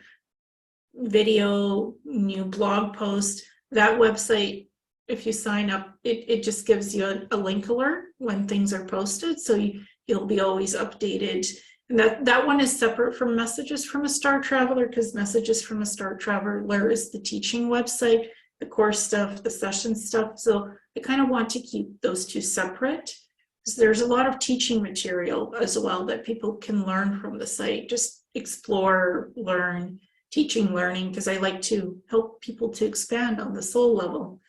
video, new blog post, that website, if you sign up, it just gives you a link alert when things are posted. So you'll be always updated. And that one is separate from Messages from a Star Traveler, because Messages from a Star Traveler is the teaching website, the course stuff, the session stuff. So I kind of want to keep those two separate, because there's a lot of teaching material as well that people can learn from the site. Just explore, learn, teaching, learning, because I like to help people to expand on the soul level.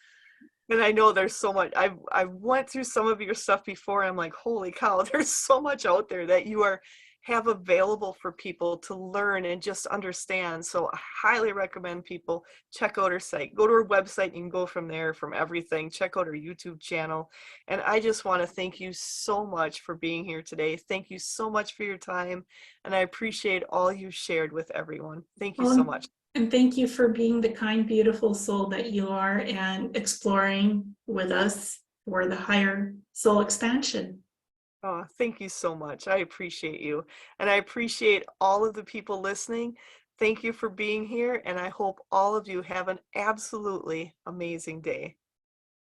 And I know there's so much. I went through some of your stuff before. I'm like, holy cow, there's so much out there that you have available for people to learn and just understand. So I highly recommend people check out her site. Go to her website. You can go from there, from everything. Check out her YouTube channel. And I just want to thank you so much for being here today. Thank you so much for your time. And I appreciate all you shared with everyone. Thank you so much. And thank you for being the kind, beautiful soul that you are and exploring with us for the higher soul expansion. Oh, thank you so much. I appreciate you. And I appreciate all of the people listening. Thank you for being here. And I hope all of you have an absolutely amazing day.